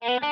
Good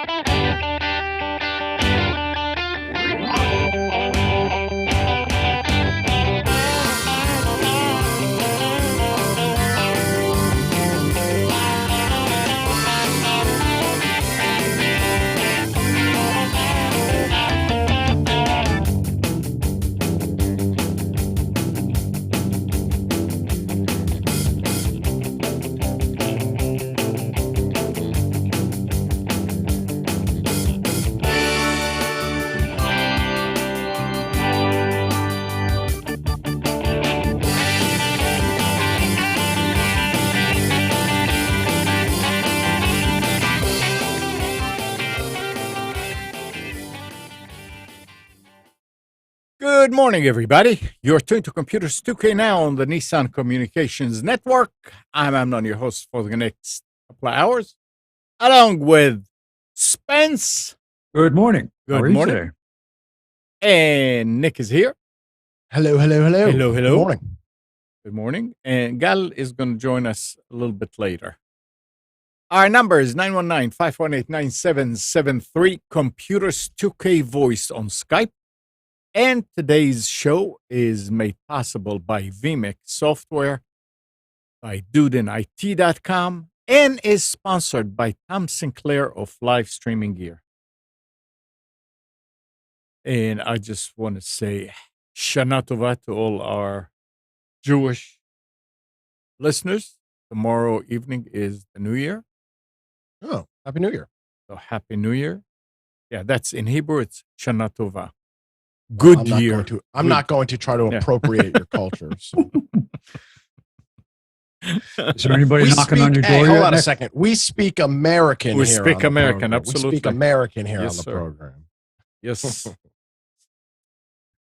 morning, everybody. You're tuned to Computers 2K now on the Nissan Communications Network. I'm Amnon, your host for the next couple of hours, along with Spence. Good morning. Good How are you morning. today? And Nick is here. Hello. Hello. Good morning. Good morning. And Gal is going to join us a little bit later. Our number is 919-518-9773, Computers 2K Voice on Skype. And today's show is made possible by VMix Software, by DudeInIT.com, and is sponsored by Tom Sinclair of Live Streaming Gear. And I just want to say Shana Tova to all our Jewish listeners. Tomorrow evening is the New Year. Oh, Happy New Year. So Happy New Year. Yeah, that's in Hebrew, it's Shana Tova. Good year. I'm not going to try to appropriate your culture. So. Is there anybody knocking on your door? Hold on Nick? a second. We speak American We here. speak on American, the absolutely. We speak American here Yes, on the sir. program. Yes.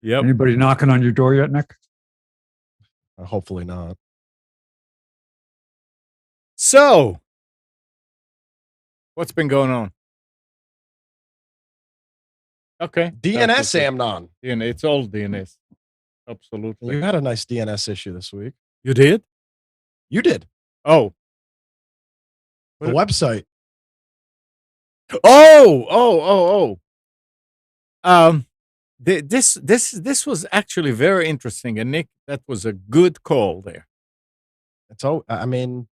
Yep. Anybody knocking on your door yet, Nick? Hopefully not. So, what's been going on? Okay. DNS, Amnon. DNS. It's all DNS. Absolutely. You had a nice DNS issue this week. You did? You did. Oh. The website. Oh. This was actually very interesting, and Nick, that was a good call there. I mean,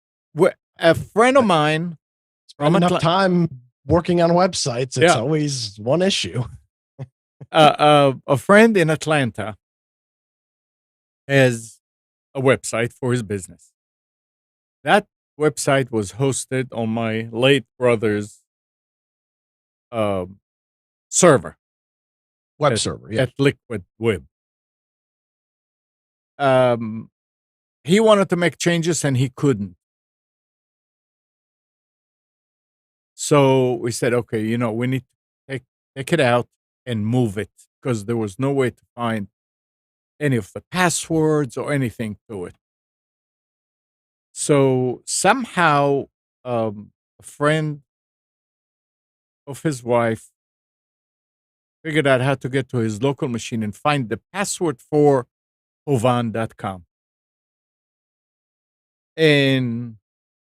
a friend of mine spend enough time working on websites. It's always one issue. A friend in Atlanta has a website for his business. That website was hosted on my late brother's server. Web server, yeah. At Liquid Web. He wanted to make changes and he couldn't. So we said, okay, we need to take it out and move it because there was no way to find any of the passwords or anything to it. So somehow a friend of his wife figured out how to get to his local machine and find the password for Hovan.com. And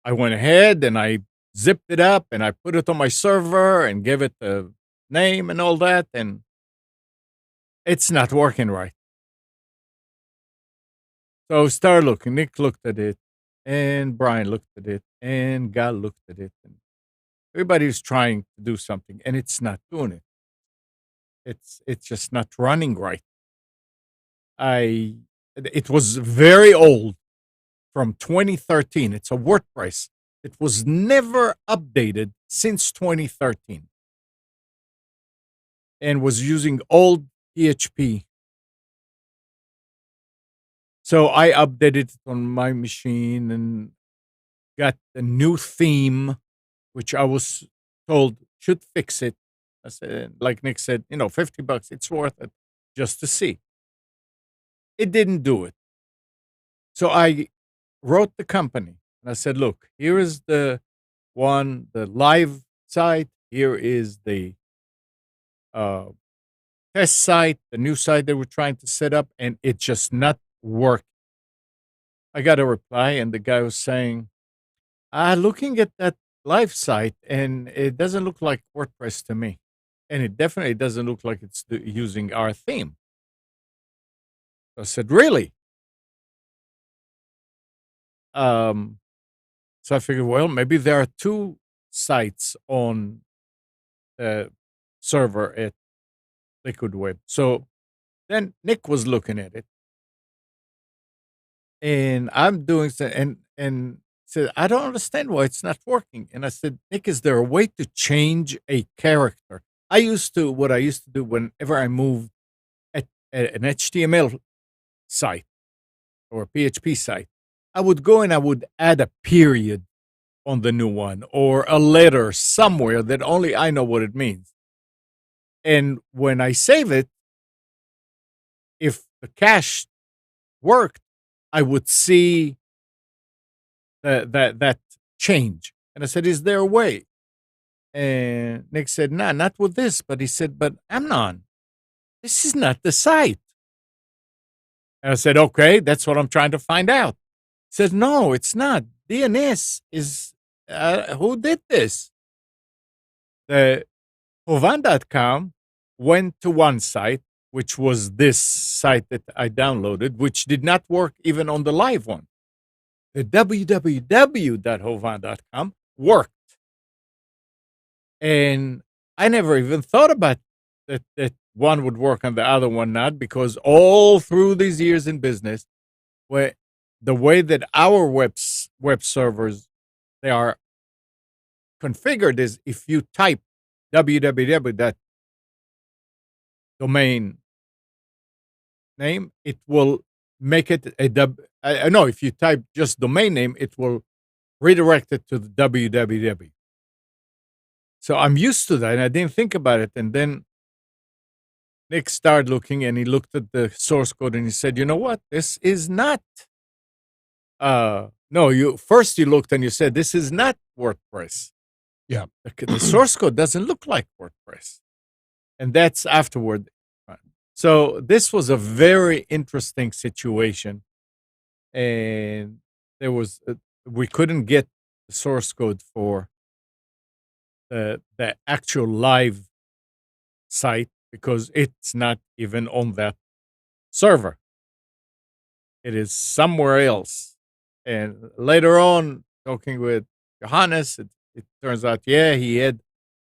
I went ahead and I zipped it up and I put it on my server and gave it the name and all that, and it's not working right. So start looking. Nick looked at it, and Brian looked at it, and Gal looked at it, and everybody's trying to do something, and it's not doing it. It's just not running right. It was very old, from 2013. It's a WordPress. It was never updated since 2013. And was using old PHP. So I updated it on my machine and got a new theme, which I was told should fix it. I said, like Nick said, $50, it's worth it just to see. It didn't do it. So I wrote the company and I said, look, here is the live site. Here is the test site, the new site they were trying to set up, and it just not worked. I got a reply, and the guy was saying, looking at that live site, and it doesn't look like WordPress to me. And it definitely doesn't look like it's using our theme. I said, really? So I figured, well, maybe there are two sites on the server at Liquid Web. So then Nick was looking at it, and I'm doing so, and said, I don't understand why it's not working. And I said, Nick, is there a way to change a character? What I used to do whenever I moved at an HTML site or a PHP site, I would go and I would add a period on the new one or a letter somewhere that only I know what it means. And when I save it, if the cache worked, I would see that change. And I said, is there a way? And Nick said, nah, not with this. But he said, but Amnon, this is not the site. And I said, okay, that's what I'm trying to find out. He said, no, it's not. DNS is, who did this? The Hovan.com went to one site, which was this site that I downloaded, which did not work even on the live one. The www.hovan.com worked. And I never even thought about that one would work and the other one not, because all through these years in business, where the way that our web servers, they are configured is if you type www.domain name, it will make it if you type just domain name, it will redirect it to the www. So I'm used to that, and I didn't think about it. And then Nick started looking, and he looked at the source code, and he said, you know what? This is not, you looked and you said, this is not WordPress. Yeah. The source code doesn't look like WordPress. And that's afterward. So this was a very interesting situation. And there was, we couldn't get the source code for the actual live site because it's not even on that server. It is somewhere else. And later on, talking with Johannes, it turns out, he had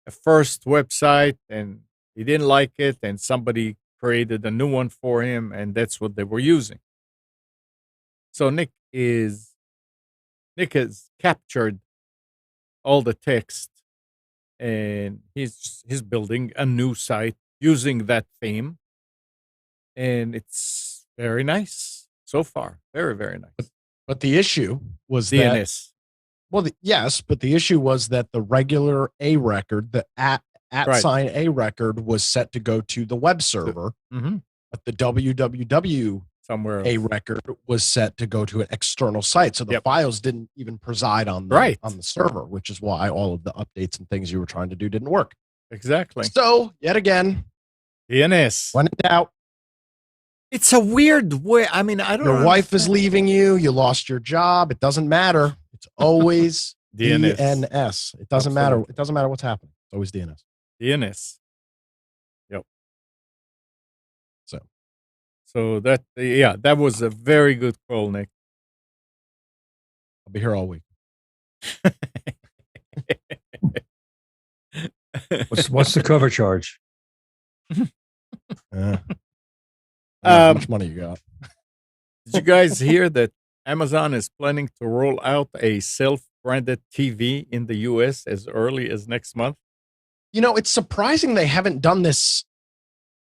a first website and he didn't like it, and somebody created a new one for him, and that's what they were using. So Nick has captured all the text, and he's building a new site using that theme, and it's very nice so far. Very, very nice. But the issue was DNS. Yes, but the issue was that the regular A record, the at Right. sign A record, was set to go to the web server, but the www somewhere A else. record was set to go to an external site. So the Yep. files didn't even preside on the, on the server, which is why all of the updates and things you were trying to do didn't work. Exactly. So yet again, DNS. when in doubt, It's a weird way. I mean, I don't know. your wife is leaving you, you lost your job. It doesn't matter. It's always DNS. DNS. It doesn't matter. It doesn't matter what's happening. It's always DNS. DNS. Yep. So that, that was a very good call, Nick. I'll be here all week. What's the cover charge? How much money you got? Did you guys hear that Amazon is planning to roll out a self-branded TV in the U.S. as early as next month? You know, it's surprising they haven't done this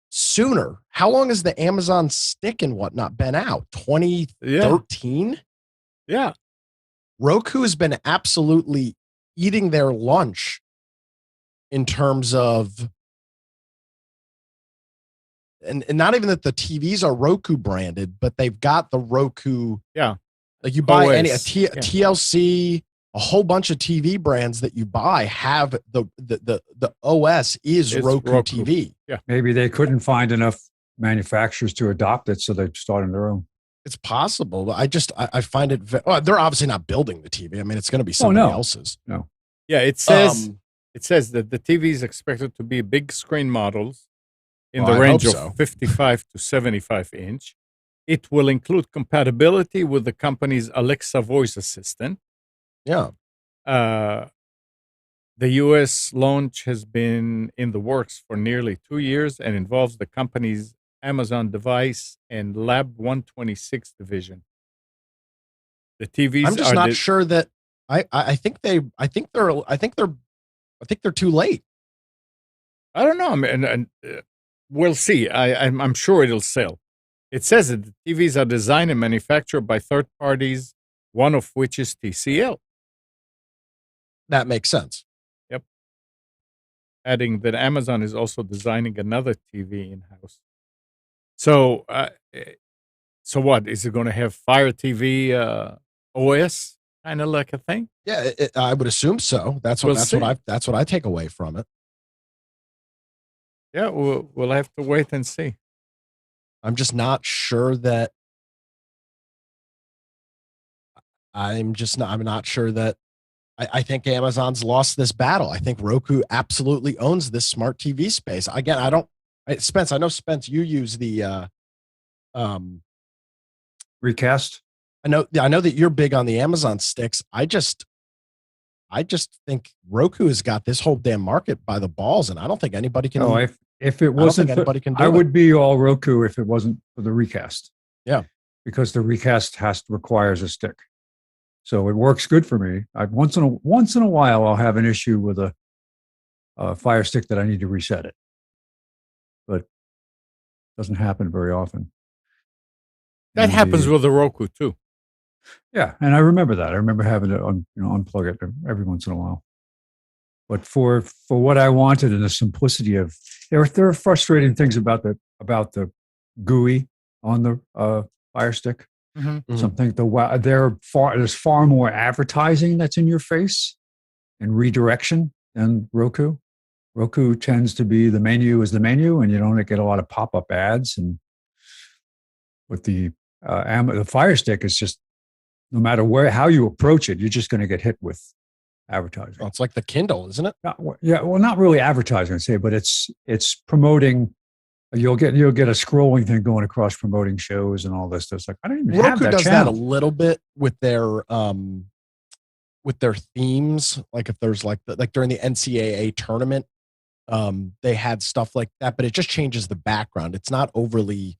sooner. How long has the Amazon Stick and whatnot been out? 2013? Yeah. Roku has been absolutely eating their lunch in terms of, and not even that the TVs are Roku branded, but they've got the Roku. Yeah. Like you buy OS. any TLC, a whole bunch of TV brands that you buy have the OS is Roku TV. Yeah. Maybe they couldn't find enough manufacturers to adopt it, so they're starting their own. It's possible, but I find it. They're obviously not building the TV. I mean, it's going to be somebody else's. No. Yeah, it says that the TV is expected to be big screen models in the I range hope of so. 55 to 75 inch. It will include compatibility with the company's Alexa voice assistant. Yeah. The US launch has been in the works for nearly 2 years and involves the company's Amazon device and Lab 126 division. The TVs I'm just are not sure that I think they're too late. I don't know. I mean, we'll see. I'm sure it'll sell. It says that the TVs are designed and manufactured by third parties, one of which is TCL. That makes sense. Yep. Adding that Amazon is also designing another TV in-house. So, so what? Is it going to have Fire TV OS kind of like a thing? Yeah, I would assume so. That's what I take away from it. Yeah, we'll have to wait and see. I'm just not sure that I'm not sure that I think Amazon's lost this battle. I think Roku absolutely owns this smart TV space. Again, Spence, I know Spence, you use the Recast. I know that you're big on the Amazon sticks. I just think Roku has got this whole damn market by the balls, and I don't think anybody can. Oh, if it wasn't, anybody can do I it. would be all Roku if it wasn't for the Recast. Yeah, because the Recast requires a stick, so it works good for me. Once in a while, I'll have an issue with a Fire Stick that I need to reset it, but it doesn't happen very often. That happens with the Roku too. Yeah, and I remember that. I remember having to unplug it every once in a while. But for what I wanted and the simplicity of there are frustrating things about the GUI on the Fire Stick. Mm-hmm. Something there's far more advertising that's in your face and redirection than Roku. Roku tends to be the menu is the menu, and you don't get a lot of pop-up ads. And with the Fire Stick, it's just no matter how you approach it, you're just going to get hit with advertising. Well, it's like the Kindle, isn't it? Not really advertising, I'd say, but it's promoting. You'll get a scrolling thing going across promoting shows and all this stuff. It's like I don't even have that. Roku does channel. that a little bit with their themes. Like if there's like during the NCAA tournament, they had stuff like that, but it just changes the background. It's not overly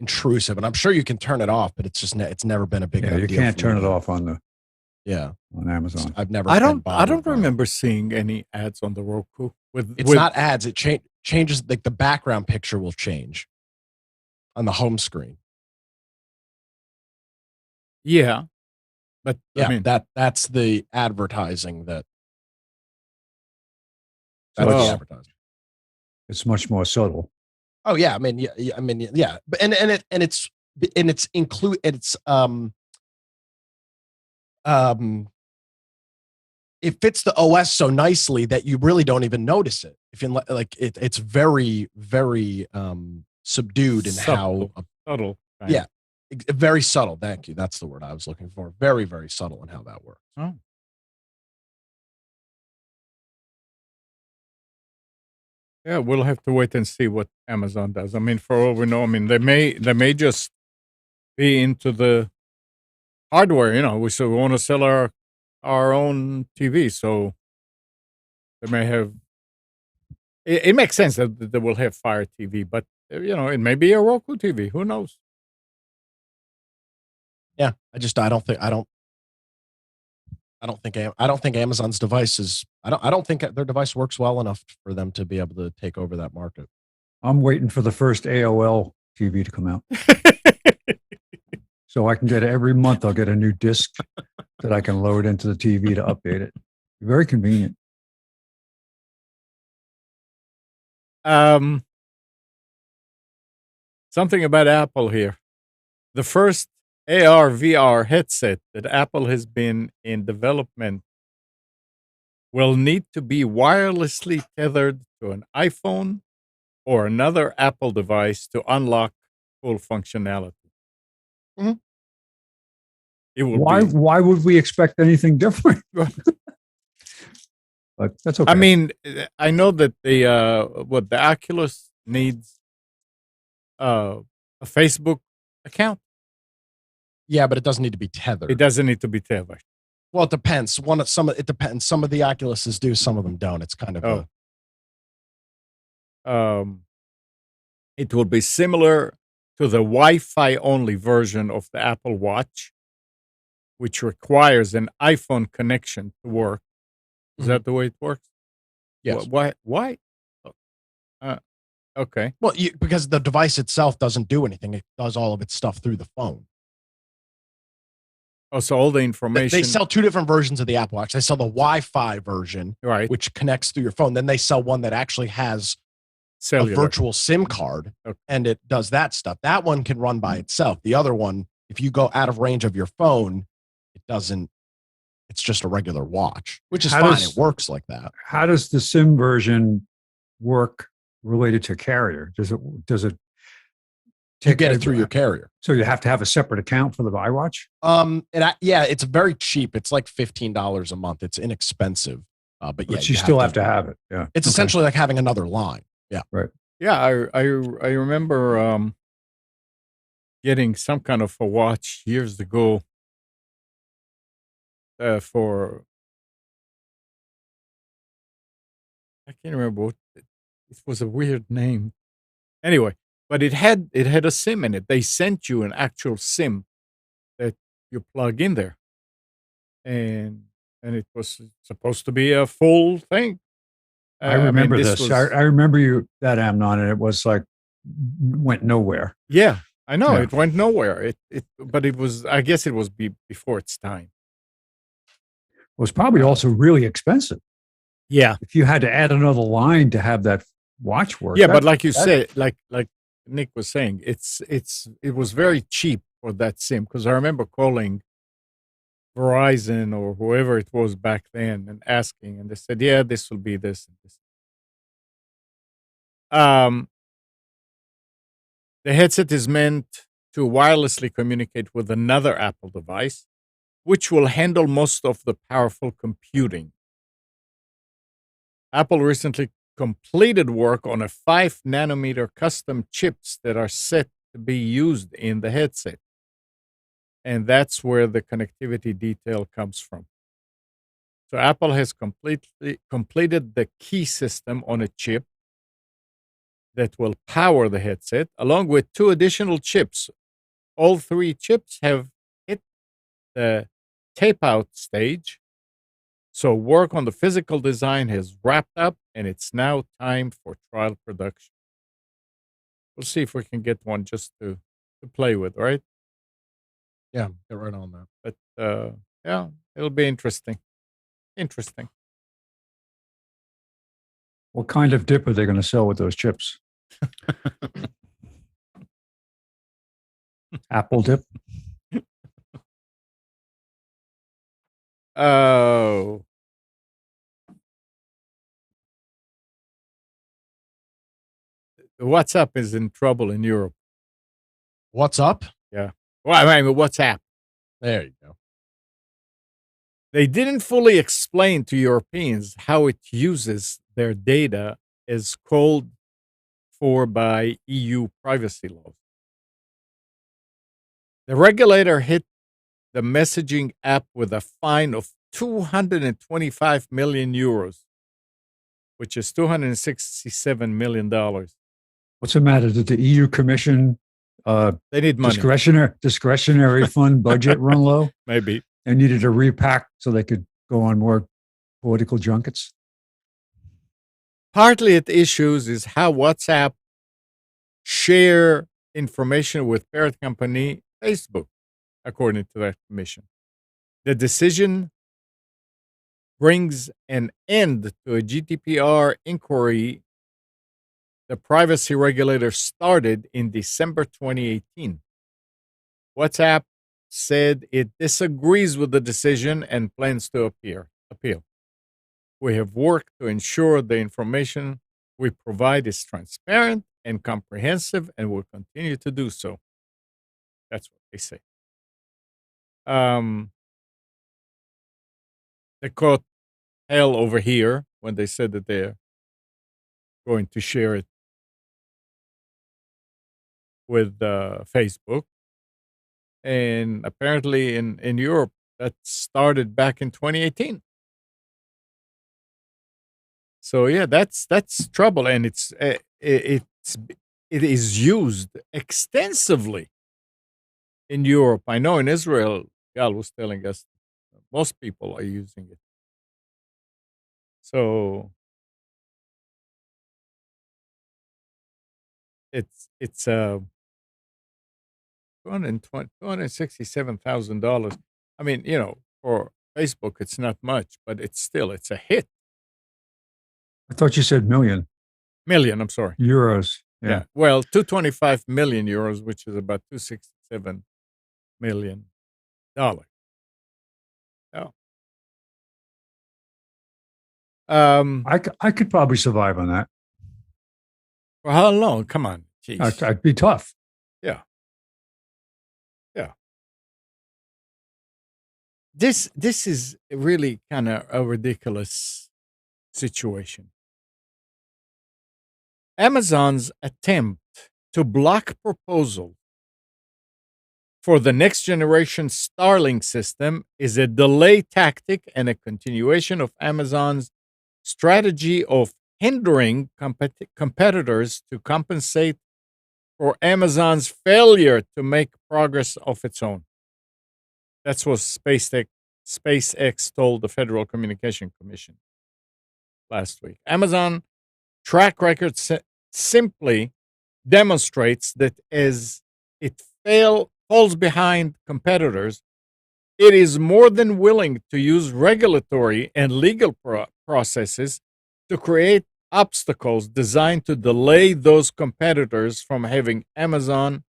intrusive, and I'm sure you can turn it off, but it's never been a big deal. You can't turn it off on Amazon. I've never. I don't remember seeing any ads on the Roku. It's not ads. It changes, like the background picture will change on the home screen. Yeah, but yeah, I mean, that's the advertising that's the advertising. It's much more subtle. Oh yeah, but it fits the OS so nicely that you really don't even notice it. If you like it, it's very, very subdued in how subtle. Right? Yeah, very subtle. Thank you. That's the word I was looking for. Very, very subtle in how that works. Oh. Yeah, we'll have to wait and see what Amazon does. I mean, for all we know, I mean, they may just be into the hardware. We want to sell our own TV, so they may have. It makes sense that they will have Fire TV, but it may be a Roku TV. Who knows? Yeah, I don't think Amazon's device is. I don't think their device works well enough for them to be able to take over that market. I'm waiting for the first AOL TV to come out, so I can get every month. I'll get a new disc that I can load into the TV to update it. Very convenient. Something about Apple here. The first AR VR headset that Apple has been in development will need to be wirelessly tethered to an iPhone or another Apple device to unlock full functionality. Mm-hmm. Why would we expect anything different? but that's okay. I mean, I know that the Oculus needs a Facebook account. Yeah, but it doesn't need to be tethered. It doesn't need to be tethered. Well, it depends. It depends. Some of the Oculuses do, some of them don't. It's kind of it will be similar to the Wi-Fi only version of the Apple Watch, which requires an iPhone connection to work. Is that the way it works? Yes. Why? Okay. Well, because the device itself doesn't do anything. It does all of its stuff through the phone. Oh, so all the information. They sell two different versions of the Apple Watch. They sell the Wi-Fi version, right, which connects through your phone. Then they sell one that actually has cellular, a virtual SIM card, and it does that stuff. That one can run by itself. The other one, if you go out of range of your phone, it doesn't. It's just a regular watch, which is fine. It works like that. How does the SIM version work related to carrier? Does it you get it through your carrier? So you have to have a separate account for the iWatch? Yeah, it's very cheap. It's like $15 a month. It's inexpensive. But yeah, you still have to have it. Yeah. It's essentially like having another line. Yeah. Right. Yeah, I remember getting some kind of a watch years ago for, I can't remember what it was, a weird name. Anyway, but it had a SIM in it. They sent you an actual SIM that you plug in there, and it was supposed to be a full thing. I remember this. I remember that, Amnon, and it was like went nowhere. Yeah, I know. Yeah. It went nowhere. But it was. I guess it was before its time. It was probably also really expensive. Yeah, if you had to add another line to have that watch work. Yeah, but like you said, like Nick was saying, it was very cheap for that SIM, because I remember calling Verizon or whoever it was back then and asking, and they said, yeah, this will be this and this. The headset is meant to wirelessly communicate with another Apple device, which will handle most of the powerful computing. Apple recently completed work on a 5-nanometer custom chips that are set to be used in the headset. And that's where the connectivity detail comes from. So Apple has completed the key system on a chip that will power the headset, along with 2 additional chips. All 3 chips have hit the tape-out stage. So work on the physical design has wrapped up, and it's now time for trial production. We'll see if we can get one just to play with, right? Yeah, get right on that. But yeah, it'll be interesting. Interesting. What kind of dip are they going to sell with those chips? Apple dip? Oh. WhatsApp is in trouble in Europe. What's up? Yeah. Well, I mean, WhatsApp. There you go. They didn't fully explain to Europeans how it uses their data as called for by EU privacy laws. The regulator hit the messaging app with a fine of 225 million euros, which is $267 million. What's the matter? Did the EU Commission they need money. Discretionary fund budget run low? Maybe. They needed to repack so they could go on more political junkets? Partly at issues is how WhatsApp share information with parent company Facebook, according to that commission. The decision brings an end to a GDPR inquiry the privacy regulator started in December 2018. WhatsApp said it disagrees with the decision and plans to appeal. We have worked to ensure the information we provide is transparent and comprehensive, and will continue to do so. That's what they say. They caught hell over here when they said that they're going to share it with Facebook. And apparently in Europe, that started back in 2018. So yeah, that's trouble, and it is used extensively in Europe. I know in Israel, Gal was telling us most people are using it. So it's $267,000. I mean, for Facebook, it's not much, but it's a hit. I thought you said million I'm sorry. euros. Yeah. Well, 225 million euros, which is about $267 million. Oh. I could probably survive on that. For how long? Come on. Jeez. I'd be tough. Yeah. This is really kind of a ridiculous situation. Amazon's attempt to block proposal for the next generation Starlink system is a delay tactic and a continuation of Amazon's strategy of hindering competitors to compensate for Amazon's failure to make progress of its own. That's what SpaceX told the Federal Communication Commission last week. Amazon track record simply demonstrates that as it falls behind competitors, it is more than willing to use regulatory and legal processes to create obstacles designed to delay those competitors from leaving Amazon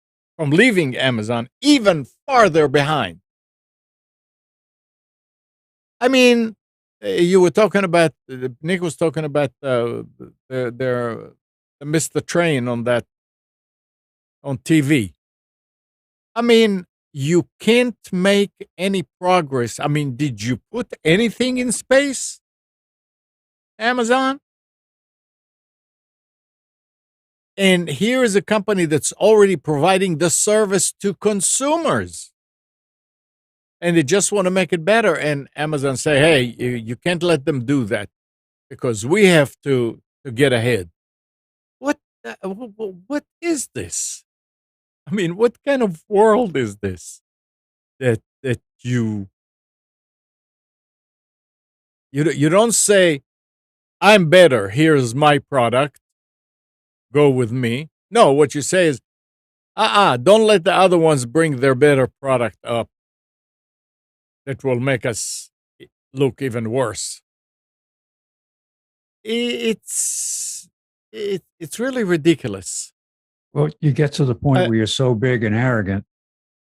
even farther behind. I mean, you were talking about, Nick was talking about missed the train on TV. I mean, you can't make any progress. I mean, did you put anything in space, Amazon? And here is a company that's already providing the service to consumers. And they just want to make it better. And Amazon say, hey, you can't let them do that because we have to get ahead. What is this? I mean, what kind of world is this that you don't say, I'm better, here's my product, go with me. No, what you say is, don't let the other ones bring their better product up. That will make us look even worse. It's really ridiculous. Well, you get to the point where you're so big and arrogant.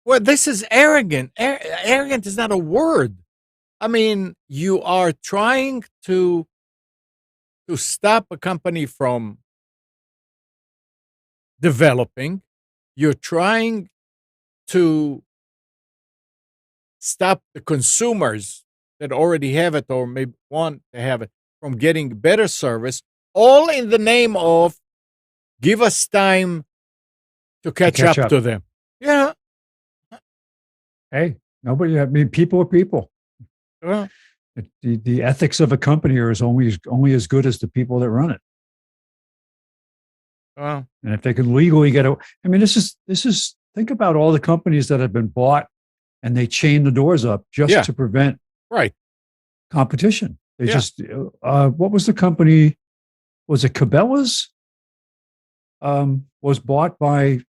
Well, this is arrogant. Arrogant is not a word. I mean, you are trying to stop a company from developing. You're trying to stop the consumers that already have it or maybe want to have it from getting better service, all in the name of give us time to catch up to them. Yeah. Hey, nobody, I mean, people are people. Well, the ethics of a company are only as good as the people that run it. Well, and if they can legally get it, I mean, this is, think about all the companies that have been bought and they chain the doors up just to prevent competition. They just, what was the company? Was it Cabela's? Was bought by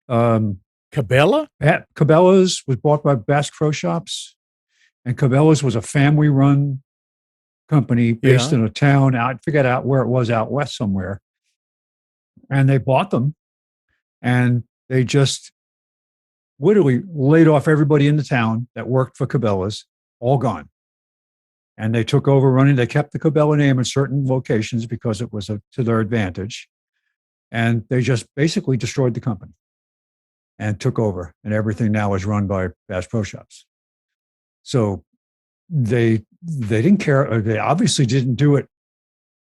Cabela? Cabela's was bought by Bass Pro Shops, and Cabela's was a family-run company based in a town out, figured out where it was out west somewhere. And they bought them, and they just literally laid off everybody in the town that worked for Cabela's, all gone. And they took over running. They kept the Cabela name in certain locations because it was to their advantage. And they just basically destroyed the company and took over. And everything now is run by Bass Pro Shops. So they didn't care. They obviously didn't do it.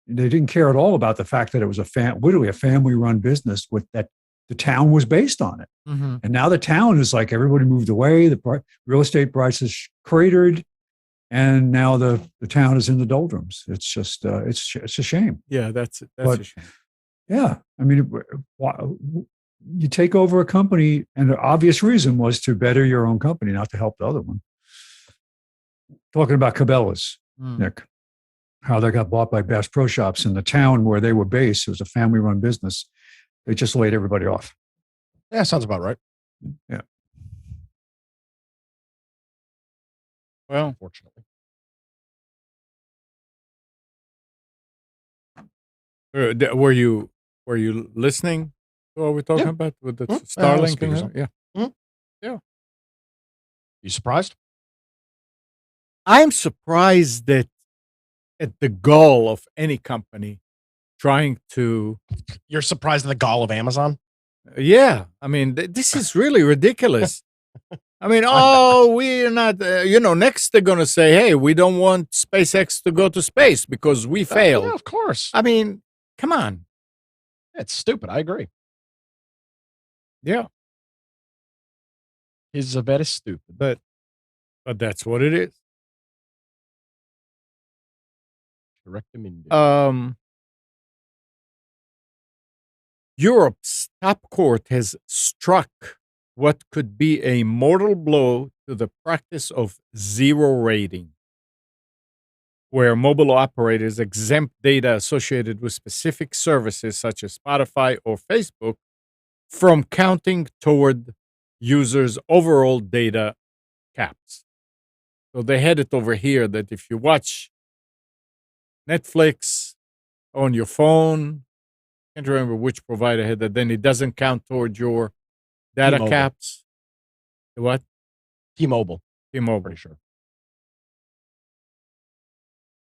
They didn't care at all about the fact that it was literally a family-run business with that the town was based on it. Mm-hmm. And now the town is like everybody moved away. The real estate prices cratered, and now the town is in the doldrums. It's just it's a shame. Yeah, that's But- a shame. Yeah, I mean, you take over a company, and the obvious reason was to better your own company, not to help the other one. Talking about Cabela's, Mm. Nick, how they got bought by Bass Pro Shops in the town where they were based. It was a family-run business. They just laid everybody off. Yeah, sounds about right. Yeah. Well, Unfortunately. were you listening to what we're talking Yeah. about with the Mhm. Starlink? speakers and- on. yeah, You surprised? I'm surprised that at the goal of any company trying to. You're surprised at the gall of Amazon? Yeah, I mean, this is really ridiculous. I mean, we're not. Next they're gonna say, "Hey, we don't want SpaceX to go to space because we failed." Yeah, of course. I mean, come on. It's stupid. I agree. Yeah, It's very stupid. but that's what it is. Recommended. Europe's top court has struck what could be a mortal blow to the practice of zero rating, where mobile operators exempt data associated with specific services such as Spotify or Facebook from counting toward users' overall data caps. So they had it over here that if you watch Netflix on your phone, I can't remember which provider had that, then it doesn't count toward your data T-Mobile. caps. What? T-Mobile, T-Mobile. pretty sure.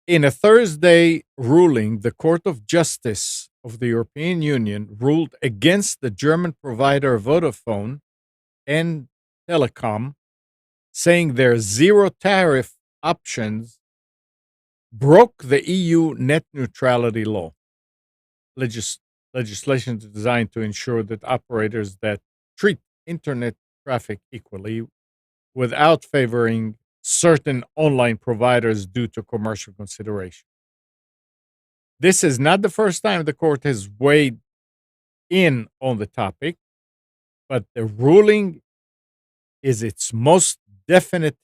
In a Thursday ruling, the Court of Justice of the European Union ruled against the German provider Vodafone and Telecom, saying their zero tariff options broke the EU net neutrality law. Legislation is designed to ensure that operators that treat internet traffic equally without favoring certain online providers due to commercial consideration. This is not the first time the court has weighed in on the topic, but the ruling is its most definitive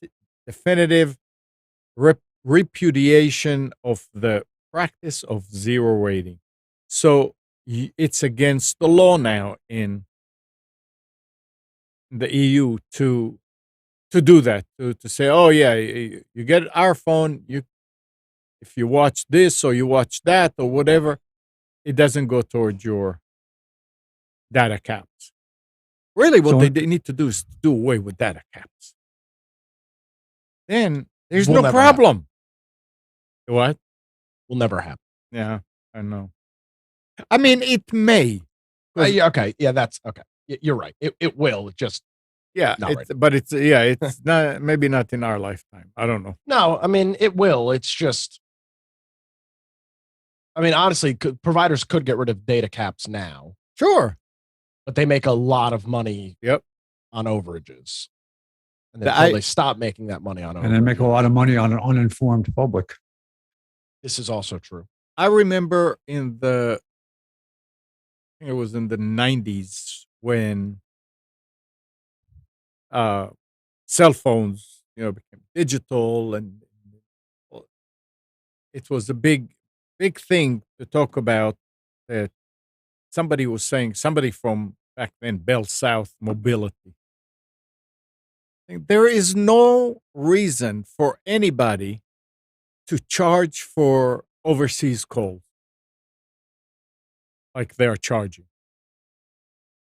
repudiation of the practice of zero rating. So it's against the law now in the EU to do that, to say, oh yeah, you get our phone, if you watch this or you watch that or whatever, it doesn't go toward your data caps. Really, what So- they need to do is do away with data caps. Then there's Will no never problem. What? Will never happen. Yeah, I know. I mean, it may. Yeah, okay. Yeah, that's okay. You're right. It will. It just Yeah, Not right. but it's not, maybe not in our lifetime. I don't know. no. I mean, it will. It's just. I mean, honestly, providers could get rid of data caps now, Sure. but they make a lot of money. Yep. On overages, and then I- until they stop making that money on overages. And they make a lot of money on an uninformed public. This is also true. I remember I think it was in the 90s when cell phones, became digital, and it was a big thing to talk about. That somebody from back then, Bell South Mobility. There is no reason for anybody to charge for overseas calls like they're charging.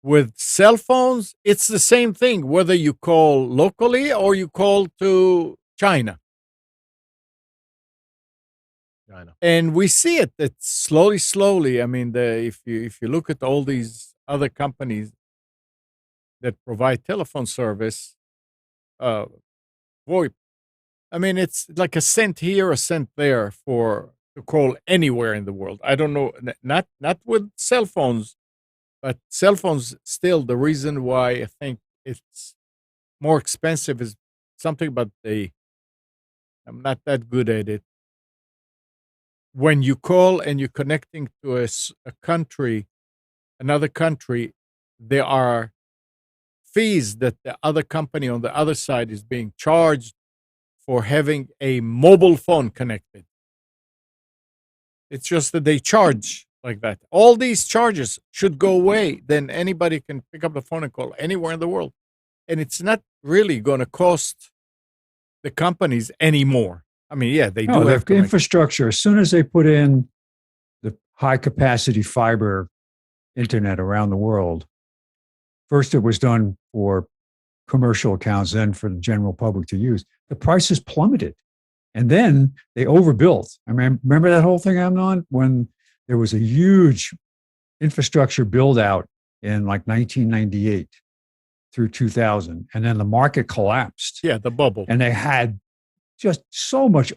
With cell phones, it's the same thing, whether you call locally or you call to China. I know. And we see it that slowly. I mean, if you look at all these other companies that provide telephone service, VoIP I mean, it's like a cent here, a cent there for to call anywhere in the world. I don't know, not with cell phones, but cell phones still. The reason why I think it's more expensive is something about I'm not that good at it. When you call and you're connecting to a country, another country, there are fees that the other company on the other side is being charged for having a mobile phone connected. It's just that they charge like that. All these charges should go away. Then anybody can pick up the phone and call anywhere in the world. And it's not really going to cost the companies anymore. I mean, yeah, they do have infrastructure. As soon as they put in the high capacity fiber internet around the world, first it was done for commercial accounts, then for the general public to use. The prices plummeted. And then they overbuilt. I mean, remember that whole thing, Amnon, when there was a huge infrastructure build out in like 1998 through 2000. And then the market collapsed. Yeah, the bubble. And they had just so much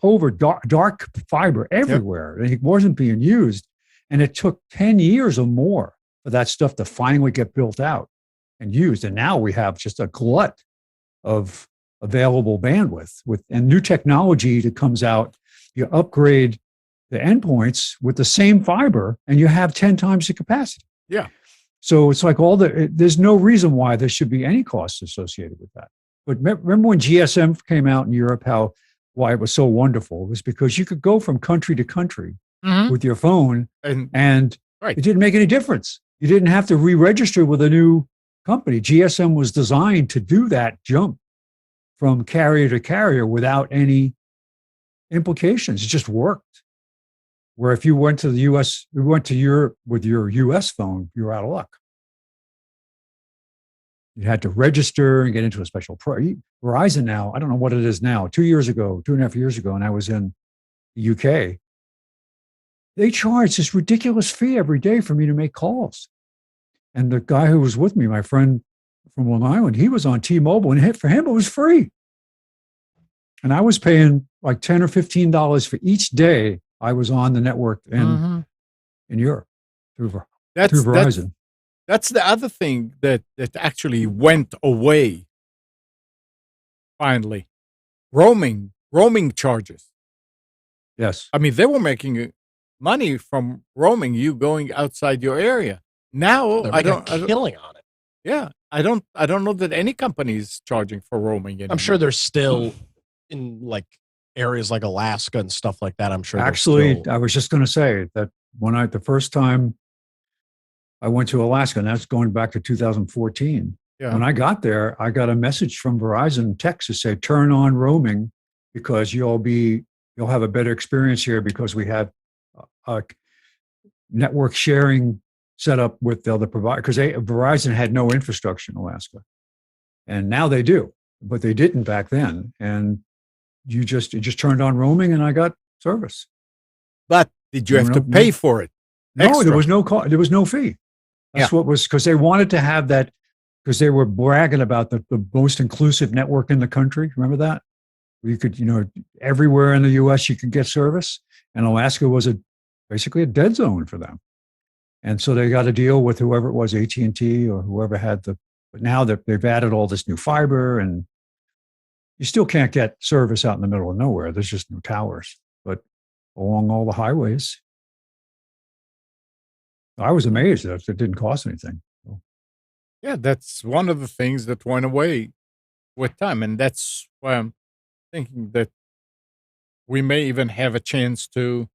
dark fiber everywhere. Yep. It wasn't being used. And it took 10 years or more for that stuff to finally get built out and used. And now we have just a glut of available bandwidth and new technology that comes out. You upgrade the endpoints with the same fiber and you have 10 times the capacity. Yeah. So it's like there's no reason why there should be any costs associated with that. But remember when GSM came out in Europe, why it was so wonderful? It was because you could go from country to country with your phone and right. It didn't make any difference. You didn't have to re-register with a new company. GSM was designed to do that jump from carrier to carrier without any implications. It just worked. Where if you went to the US, you went to Europe with your US phone, you're out of luck. You had to register and get into a special Verizon now, I don't know what it is now, 2.5 years ago, and I was in the UK. They charge this ridiculous fee every day for me to make calls. And the guy who was with me, my friend from Long Island, he was on T-Mobile, and for him, it was free. And I was paying like $10 or $15 for each day I was on the network in Europe through Verizon. That's the other thing that actually went away. Finally, roaming charges. Yes, I mean they were making money from roaming you going outside your area. Now I don't killing on it. Yeah, I don't know that any company is charging for roaming anymore. I'm sure there's still in like areas like Alaska and stuff like that. I'm sure. Actually, I was just going to say that the first time I went to Alaska, and that's going back to 2014. Yeah. When I got there, I got a message from Verizon text to say, turn on roaming because you'll have a better experience here because we have a network sharing set up with the other provider. Because Verizon had no infrastructure in Alaska. And now they do, but they didn't back then. And it just turned on roaming and I got service. But did you have to pay for it? No, Extra? there was no cost. There was no fee. That's what was, because they wanted to have that, because they were bragging about the most inclusive network in the country. Remember that? Where you could, everywhere in the U.S. you could get service. And Alaska was basically a dead zone for them. And so they got a deal with whoever it was, AT&T or whoever had but now they've added all this new fiber and you still can't get service out in the middle of nowhere. There's just no towers, but along all the highways. I was amazed that it didn't cost anything. So. Yeah, that's one of the things that went away with time. And that's why I'm thinking that we may even have a chance to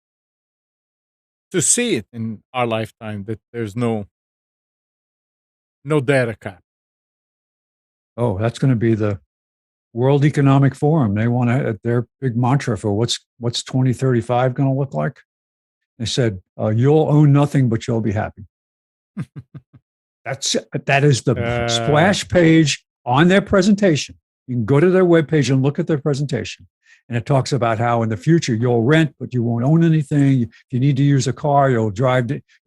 see it in our lifetime, that there's no data cap. Oh, that's going to be the World Economic Forum. They want their big mantra for what's 2035 going to look like. They said, you'll own nothing, but you'll be happy. That is the splash page on their presentation. You can go to their webpage and look at their presentation. And it talks about how in the future you'll rent, but you won't own anything. If you need to use a car, you'll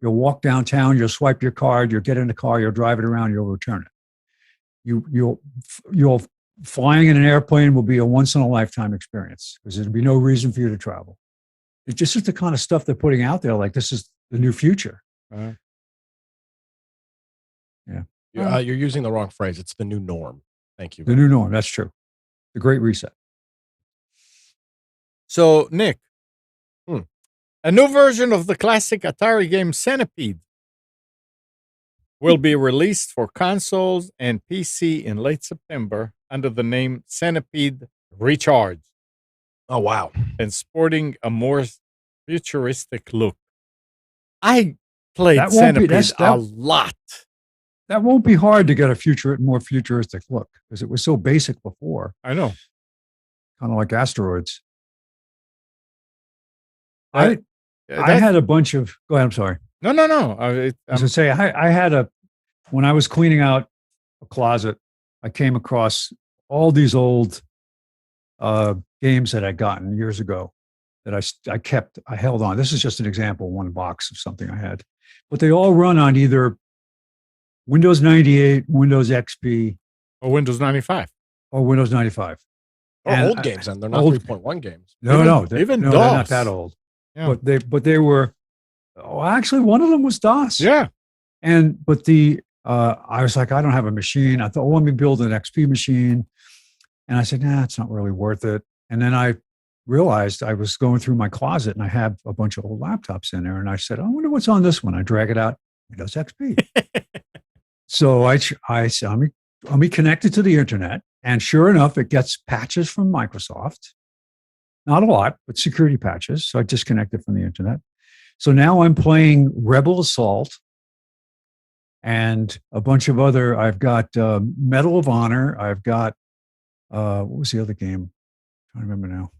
walk downtown, you'll swipe your card, you'll get in the car, you'll drive it around, you'll return it. You'll flying in an airplane will be a once in a lifetime experience because there'd be no reason for you to travel. It's just the kind of stuff they're putting out there. Like, this is the new future. Yeah. You're using the wrong phrase. It's the new norm. Thank you. The new norm. That's true. The great reset. So, Nick, a new version of the classic Atari game Centipede will be released for consoles and PC in late September under the name Centipede Recharge. Oh, wow. And sporting a more futuristic look. I played Centipede a lot. That won't be hard to get a more futuristic look because it was so basic before. I know. Kind of like asteroids. I had a bunch of. Go ahead. I'm sorry. No. I was going to say I had when I was cleaning out a closet, I came across all these old games that I'd gotten years ago that I held on. This is just an example, one box of something I had, but they all run on either Windows 98, Windows XP, or Windows 95, or Windows 95. Or old games, and they're not 3.1 games. No, they're not that old. Yeah. But they were. Oh, actually, one of them was DOS. Yeah, but I was like, I don't have a machine. I thought, well, let me build an XP machine, and I said, nah, it's not really worth it. And then I realized I was going through my closet, and I have a bunch of old laptops in there, and I said, I wonder what's on this one. I drag it out, Windows XP. So I said, let me connect it to the internet. And sure enough, it gets patches from Microsoft. Not a lot, but security patches. So I disconnected from the internet. So now I'm playing Rebel Assault and a bunch of other. I've got Medal of Honor. I've got, what was the other game? I don't remember now.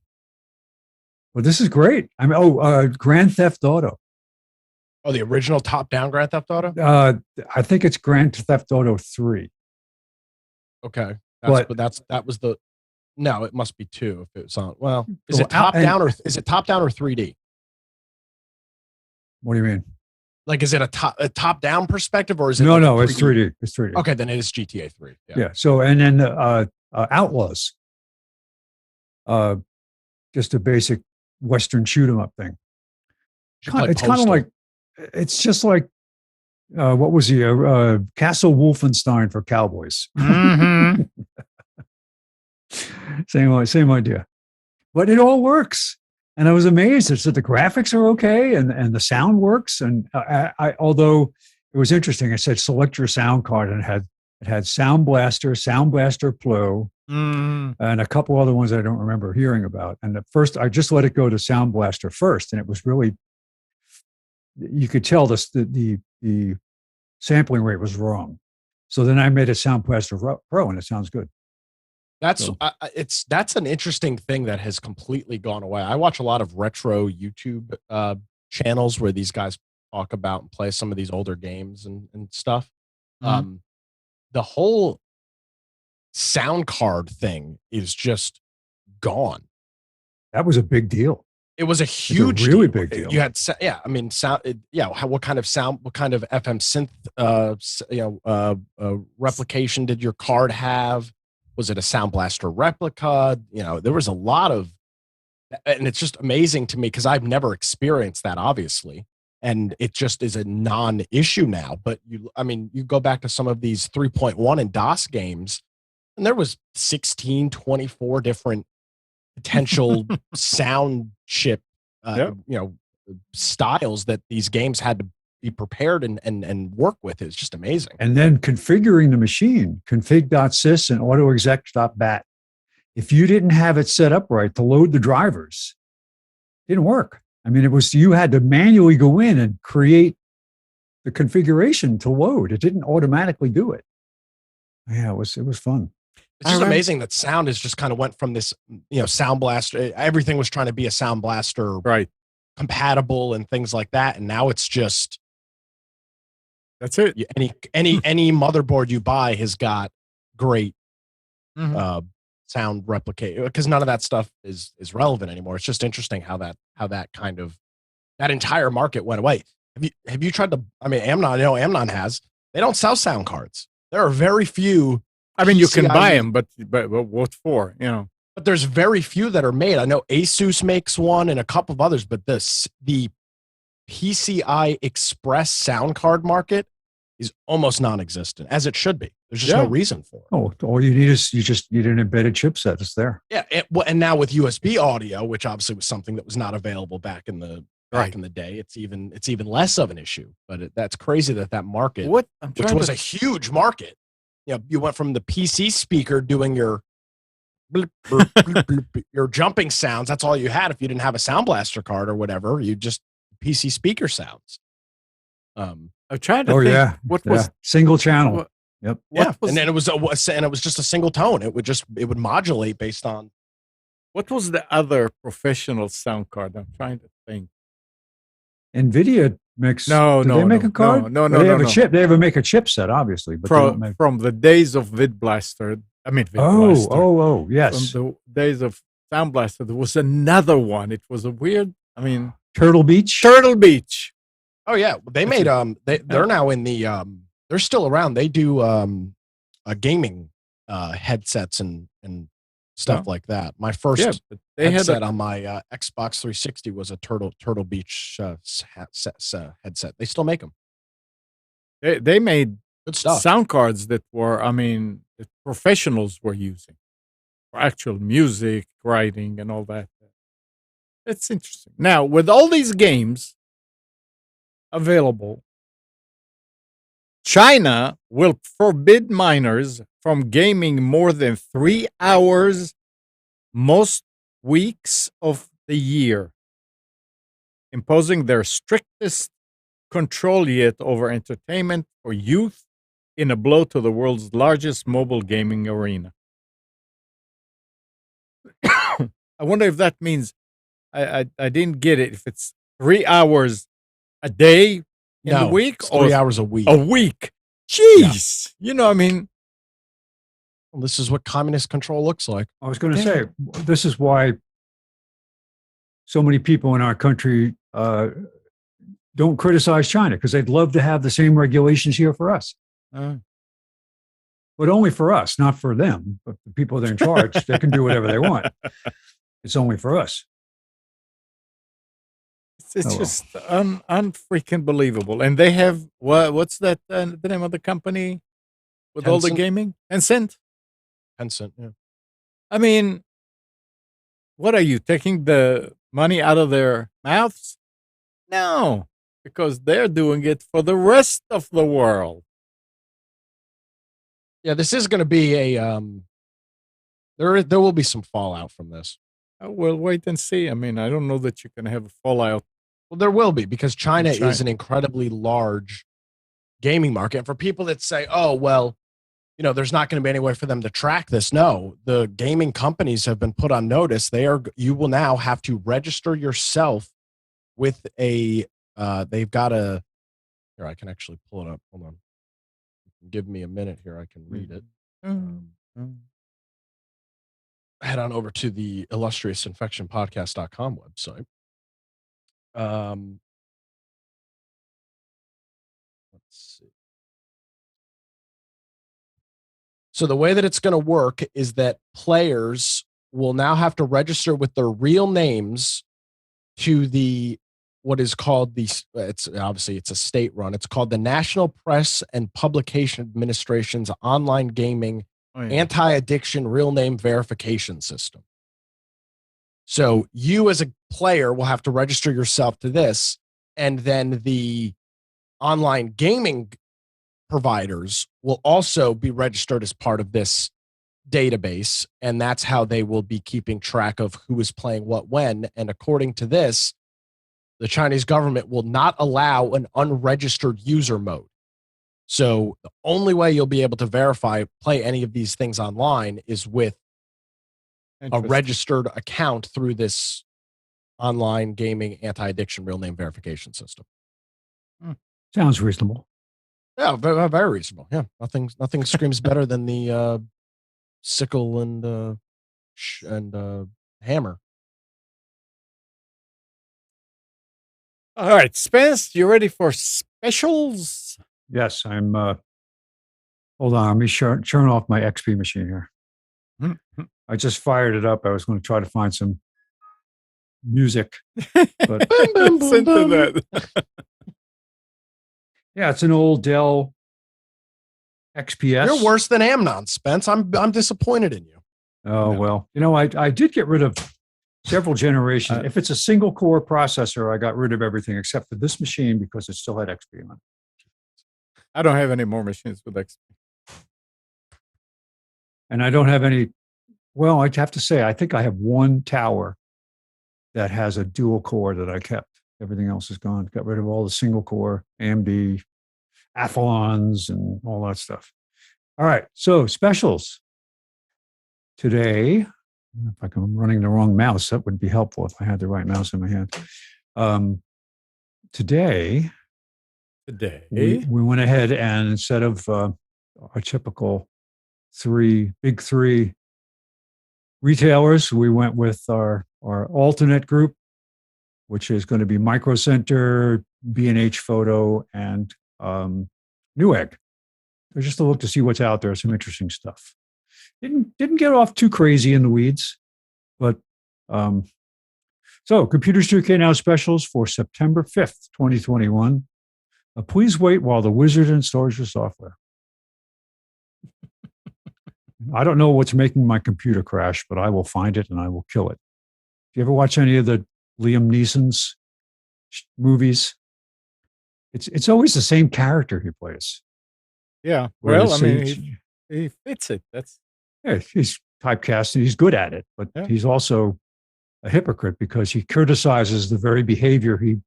Well, this is great. Grand Theft Auto. Oh, the original top-down Grand Theft Auto? I think it's Grand Theft Auto 3. Okay. That was the. No, it must be 2 if it's on. Well, is it top-down or 3D? What do you mean? Like, is it a top-down perspective or is it? No, it's 3D. It's 3D. Okay, then it is GTA 3. Yeah. So, and then Outlaws. Just a basic Western shoot 'em up thing. It's kind of like. It's just like, what was he? Castle Wolfenstein for cowboys. Mm-hmm. Same idea. But it all works. And I was amazed. It said the graphics are okay and the sound works. And although it was interesting, I said, select your sound card, and it had Sound Blaster, Sound Blaster Pro, and a couple other ones I don't remember hearing about. And at first, I just let it go to Sound Blaster first. And it was really, you could tell the sampling rate was wrong. So then I made a Sound Blaster Pro, and it sounds good. That's an interesting thing that has completely gone away. I watch a lot of retro YouTube channels where these guys talk about and play some of these older games and stuff. Mm-hmm. The whole sound card thing is just gone. That was a big deal. It was a huge, really big deal. You had, sound. What kind of sound? What kind of FM synth? Replication did your card have? Was it a Sound Blaster replica? There was a lot of, and it's just amazing to me because I've never experienced that, obviously, and it just is a non-issue now. But you go back to some of these 3.1 and DOS games, and there was 16, 24 different potential sound chip, styles that these games had to be prepared and work with. It's just amazing. And then configuring the machine, config.sys and autoexec.bat. If you didn't have it set up right to load the drivers, it didn't work. You had to manually go in and create the configuration to load. It didn't automatically do it. Yeah, it was fun. It's just amazing that sound has just kind of went from this, Sound Blaster. Everything was trying to be a Sound Blaster compatible and things like that. And now it's just, that's it. Any motherboard you buy has got great sound replicate, because none of that stuff is relevant anymore. It's just interesting how that entire market went away. Have you tried to? Amnon, Amnon has. They don't sell sound cards. There are very few I mean, you can PCI buy them, but what for? You know. But there's very few that are made. I know Asus makes one and a couple of others, but the PCI Express sound card market is almost non-existent, as it should be. There's just no reason for it. Oh, all you need is you just need an embedded chipset. It's there. Yeah, and now with USB audio, which obviously was something that was not available back in the day, it's even less of an issue. But that's crazy that market, which was a huge market, you know, you went from the PC speaker doing your bloop, bloop, bloop, bloop, your jumping sounds. That's all you had if you didn't have a Sound Blaster card or whatever. You just PC speaker sounds. I'm trying to think. What was single channel? Yep. And then it was just a single tone. It would modulate based on. What was the other professional sound card? I'm trying to think. NVIDIA makes. No, they make a card? No. They have a chip. They have make a chipset, obviously. But from the days of VidBlaster. I mean, yes. From the days of Sound Blaster, there was another one. It was a weird. I mean, Turtle Beach. Oh yeah, they made they're now in the they're still around. They do gaming headsets and stuff like that. My first headset on my Xbox 360 was a Turtle Beach headset. They still make them. They made good stuff. Sound cards that were, I mean, that professionals were using for actual music writing and all that. It's interesting. Now, with all these games available, China will forbid minors from gaming more than 3 hours most weeks of the year, imposing their strictest control yet over entertainment for youth in a blow to the world's largest mobile gaming arena. I wonder if that means, I didn't get it, if it's 3 hours a day in the week or 3 hours a week. A week. Jeez. Yeah. You know, I mean. Well, this is what communist control looks like. I was going to say, this is why so many people in our country don't criticize China, because they'd love to have the same regulations here for us. But only for us, not for them. But the people that are in charge, they can do whatever they want. It's only for us. It's just unfreaking believable. And they have, what's that, the name of the company with all the gaming? Tencent, yeah. I mean, what are you, taking the money out of their mouths? No, because they're doing it for the rest of the world. Yeah, this is going to be a, there will be some fallout from this. We'll wait and see. I mean, I don't know that you can have a fallout. Well, there will be, because China is an incredibly large gaming market. And for people that say, oh, well, you know, there's not going to be any way for them to track this. No, the gaming companies have been put on notice. You will now have to register yourself with they've got here, I can actually pull it up. Hold on. Give me a minute here. I can read it. Head on over to the illustriousinfectionpodcast.com website. Let's see. So the way that it's going to work is that players will now have to register with their real names to what is called it's a state run. It's called the National Press and Publication Administration's online gaming anti-addiction real name verification system. So you as a player will have to register yourself to this, and then the online gaming providers will also be registered as part of this database, and that's how they will be keeping track of who is playing what when. And according to this, the Chinese government will not allow an unregistered user mode. So the only way you'll be able to play any of these things online is with a registered account through this online gaming anti-addiction real name verification system. Sounds reasonable. Yeah, very, very reasonable. Yeah, nothing screams better than the sickle and hammer. All right, Spence, you ready for specials? Yes, I'm Hold on, let me turn off my XP machine here. I just fired it up. I was going to try to find some music, but Listen to that. yeah, it's an old Dell XPS. You're worse than Amnon, Spence. I'm disappointed in you. Oh, well, I did get rid of several generations. If it's a single core processor, I got rid of everything except for this machine because it still had XP on it. I don't have any more machines with XP. And I don't have any, well, I'd have to say, I think I have one tower that has a dual core that I kept. Everything else is gone. Got rid of all the single core, AMD, Athlons, and all that stuff. All right, so specials. Today, if I'm running the wrong mouse, that would be helpful if I had the right mouse in my hand. Today, we went ahead and instead of our typical big three retailers, we went with our alternate group, which is going to be Micro Center, B&H Photo, and Newegg. So just to look to see what's out there, some interesting stuff. Didn't get off too crazy in the weeds, but so Computers 2K Now specials for September 5th, 2021. Please wait while the wizard installs your software. I don't know what's making my computer crash, but I will find it and I will kill it. Do you ever watch any of the Liam Neeson's movies? It's always the same character he plays. Yeah. Well, I mean, he fits it. He's typecast and he's good at it, but he's also a hypocrite because he criticizes the very behavior he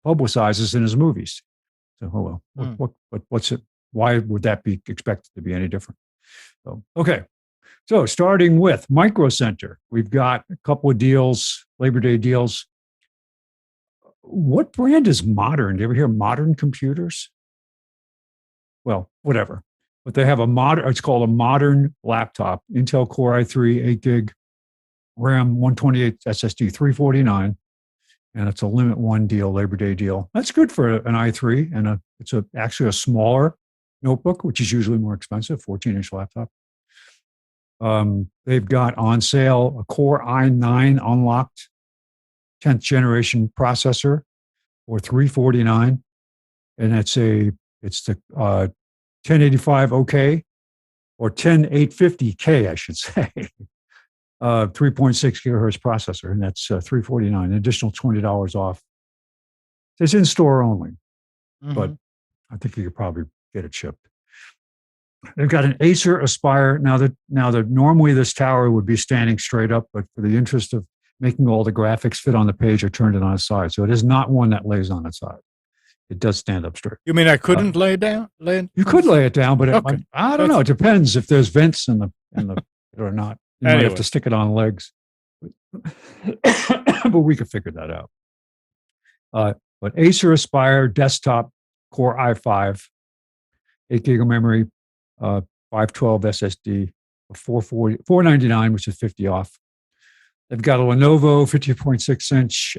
publicizes in his movies. So, what's it? Why would that be expected to be any different? So, okay. So starting with Micro Center, we've got a couple of deals, Labor Day deals. What brand is Modern? Do you ever hear Modern Computers? Well, whatever. But they have it's called a Modern laptop, Intel Core i3, 8 gig, RAM, 128 SSD, 349. And it's a limit one deal, Labor Day deal. That's good for an i3, and it's actually a smaller notebook, which is usually more expensive, 14-inch laptop. They've got on sale a Core i9 unlocked 10th generation processor for $349, and it's the 1085 OK or 10850K, I should say. 3.6 gigahertz processor, and that's $349, an additional $20 off. It's in store only, but I think you could probably get it shipped. They've got an Acer Aspire. Now that normally this tower would be standing straight up, but for the interest of making all the graphics fit on the page, I turned it on its side. So it is not one that lays on its side. It does stand up straight. You mean I couldn't lay it down? You could lay it down, but I don't know. It depends if there's vents in the or not. You might have to stick it on legs. But we could figure that out. But Acer Aspire desktop Core i5, 8 gig of memory, 512 SSD, $499, which is 50 off. They've got a Lenovo 50.6-inch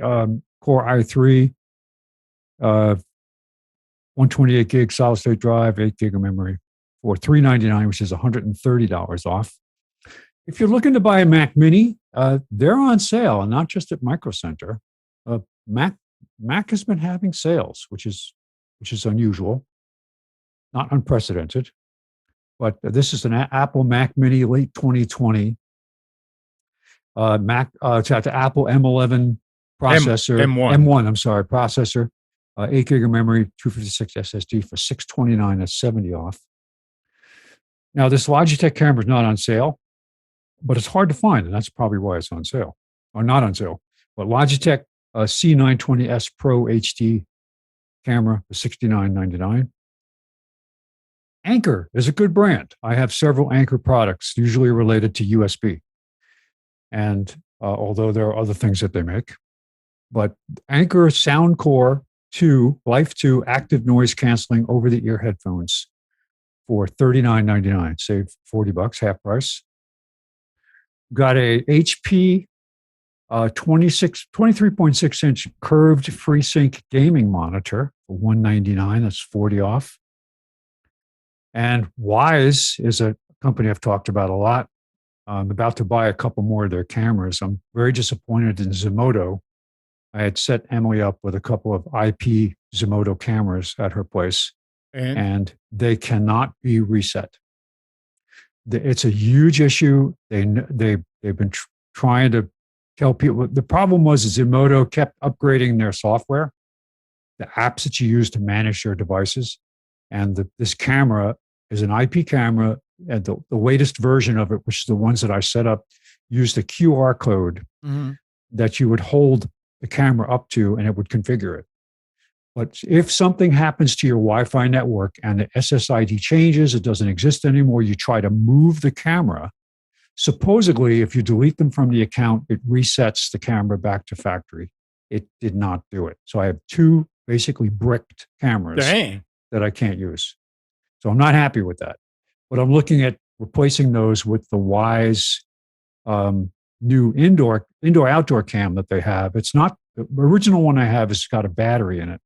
Core i3, 128 gig solid state drive, 8 gig of memory for $399, which is $130 off. If you're looking to buy a Mac Mini, they're on sale, and not just at Micro Center. Mac has been having sales, which is unusual, not unprecedented. But this is an Apple Mac Mini late 2020. It's got the Apple M11 processor, M1. I'm sorry, processor, 8 gig of memory, 256 SSD for $629. That's 70 off. Now this Logitech camera is not on sale, but it's hard to find, and that's probably why it's on sale or not on sale. But Logitech C920S Pro HD camera for $69.99. Anker is a good brand. I have several Anker products, usually related to USB. And although there are other things that they make, but Anker Soundcore 2, Life 2 active noise canceling over-the-ear headphones for $39.99, save $40, half price. Got a HP 23.6-inch curved FreeSync gaming monitor for $199. That's 40 off. And Wise is a company I've talked about a lot. I'm about to buy a couple more of their cameras. I'm very disappointed in Zomoto. I had set Emily up with a couple of IP Zomoto cameras at her place, and they cannot be reset. It's a huge issue. They've been trying to tell people. The problem was Zomoto kept upgrading their software, the apps that you use to manage your devices, and this camera is an IP camera, and the latest version of it, which is the ones that I set up, used a QR code that you would hold the camera up to, and it would configure it. But if something happens to your Wi-Fi network and the SSID changes, it doesn't exist anymore, you try to move the camera, supposedly, if you delete them from the account, it resets the camera back to factory. It did not do it. So I have two basically bricked cameras that I can't use. So I'm not happy with that. But I'm looking at replacing those with the Wise new indoor-outdoor cam that they have. It's not, the original one I have has got a battery in it.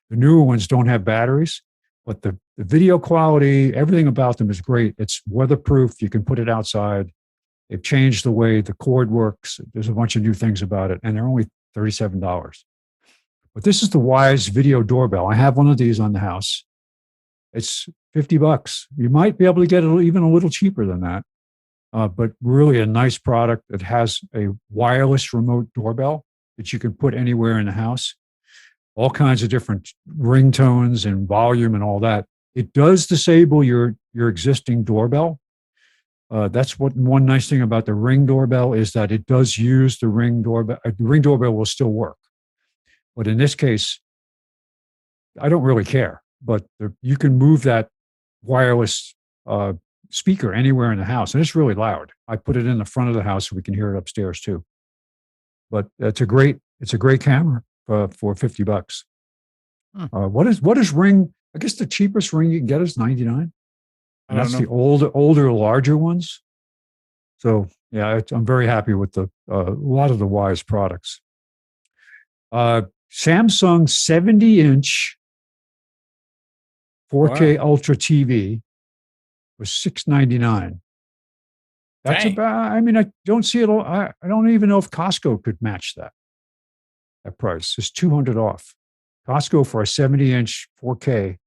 The newer ones don't have batteries, but the video quality, everything about them is great. It's weatherproof. You can put it outside. They've changed the way the cord works. There's a bunch of new things about it, and they're only $37. But this is the Wise video doorbell. I have one of these on the house. It's $50. You might be able to get it even a little cheaper than that, but really a nice product that has a wireless remote doorbell that you can put anywhere in the house. All kinds of different ringtones and volume and all that. It does disable your existing doorbell. That's one nice thing about the Ring doorbell is that it does use the Ring doorbell. The Ring doorbell will still work. But in this case, I don't really care. But you can move that wireless speaker anywhere in the house, and it's really loud. I put it in the front of the house so we can hear it upstairs too. But it's a great camera for $50. What is Ring? I guess the cheapest Ring you can get is $99, and that's the older, larger ones. So yeah, I'm very happy with a lot of the Wise products. Samsung 70-inch 4K Ultra TV was $699. That's about, I mean, I don't see it all. I don't even know if Costco could match that price. It's $200 off. Costco for a 70-inch 4K.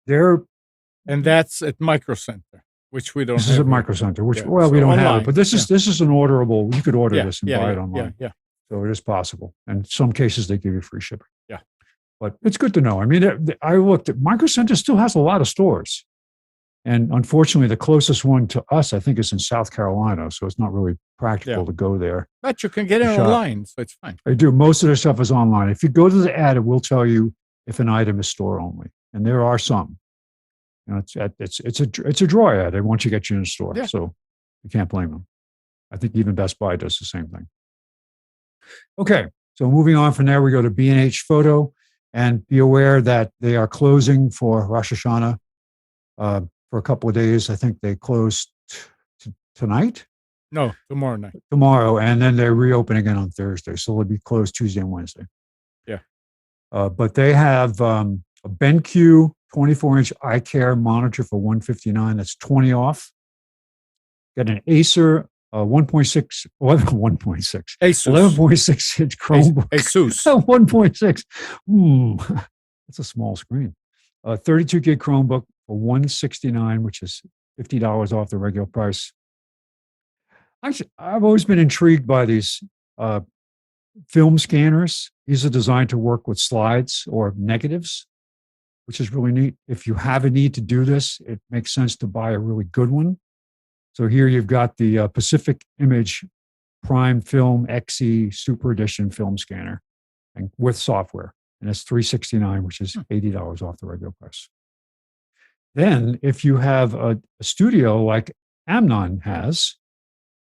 And that's at Micro Center, which we don't have. This is at Micro Center, which, we don't have it. But this is an orderable. You could order this and buy it online. So it is possible. And in some cases, they give you free shipping. Yeah. But it's good to know. I mean, I looked at Micro Center still has a lot of stores. And unfortunately, the closest one to us, I think, is in South Carolina. So it's not really practical to go there. But you can get it online, so it's fine. I do. Most of their stuff is online. If you go to the ad, it will tell you if an item is store only. And there are some. You know, it's a draw ad. They want you to get you in the store. Yeah. So you can't blame them. I think even Best Buy does the same thing. Okay. So moving on from there, we go to B&H Photo. And be aware that they are closing for Rosh Hashanah for a couple of days. I think they closed tonight. No, tomorrow night. Tomorrow, and then they reopen again on Thursday. So they'll be closed Tuesday and Wednesday. Yeah. But they have a BenQ 24-inch eye care monitor for $159. That's 20 off. Got an Acer 1.6 11.6-inch Chromebook. Asus. 1.6. That's a small screen. 32 gig Chromebook for $169, which is $50 off the regular price. Actually, I've always been intrigued by these film scanners. These are designed to work with slides or negatives, which is really neat. If you have a need to do this, it makes sense to buy a really good one. So here you've got the Pacific Image Prime Film XE Super Edition film scanner and with software. And it's $369, which is $80 off the regular price. Then if you have a studio like Amnon has,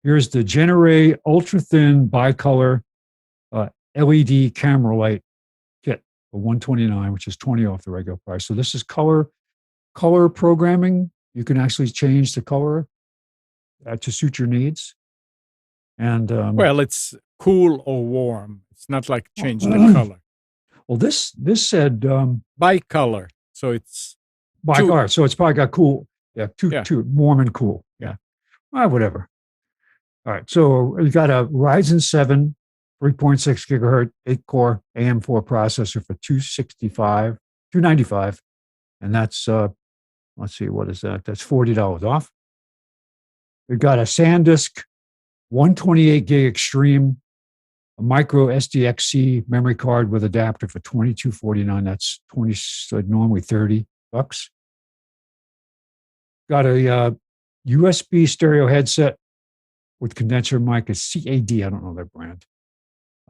here's the Genere Ultra Thin Bicolor LED camera light kit for $129, which is $20 off the regular price. So this is color programming. You can actually change the color to suit your needs. And well, it's cool or warm. It's not like change the color. Well, this said bicolor, so it's Two. All right, so it's probably got cool. Yeah, Yeah. two warm and cool. Yeah. All right, whatever. All right, so we got a Ryzen 7 3.6 gigahertz 8-core AM4 processor for 295, and that's let's see, what is that? That's $40 off. We've got a SanDisk 128 gig Extreme, a micro SDXC memory card with adapter for $22.49. That's normally $30. Got a USB stereo headset with condenser mic, a CAD. I don't know that brand.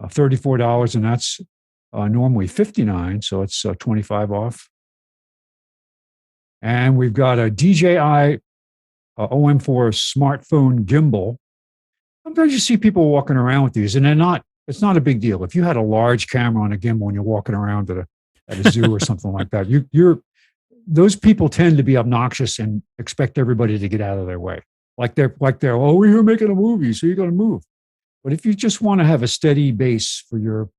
$34, and that's normally $59, so it's 25 off. And we've got a DJI OM4 smartphone gimbal. Sometimes you see people walking around with these, and it's not a big deal. If you had a large camera on a gimbal and you're walking around at a zoo or something like that, those people tend to be obnoxious and expect everybody to get out of their way. Like they're, oh, we're here making a movie, so you're going to move. But if you just want to have a steady base for your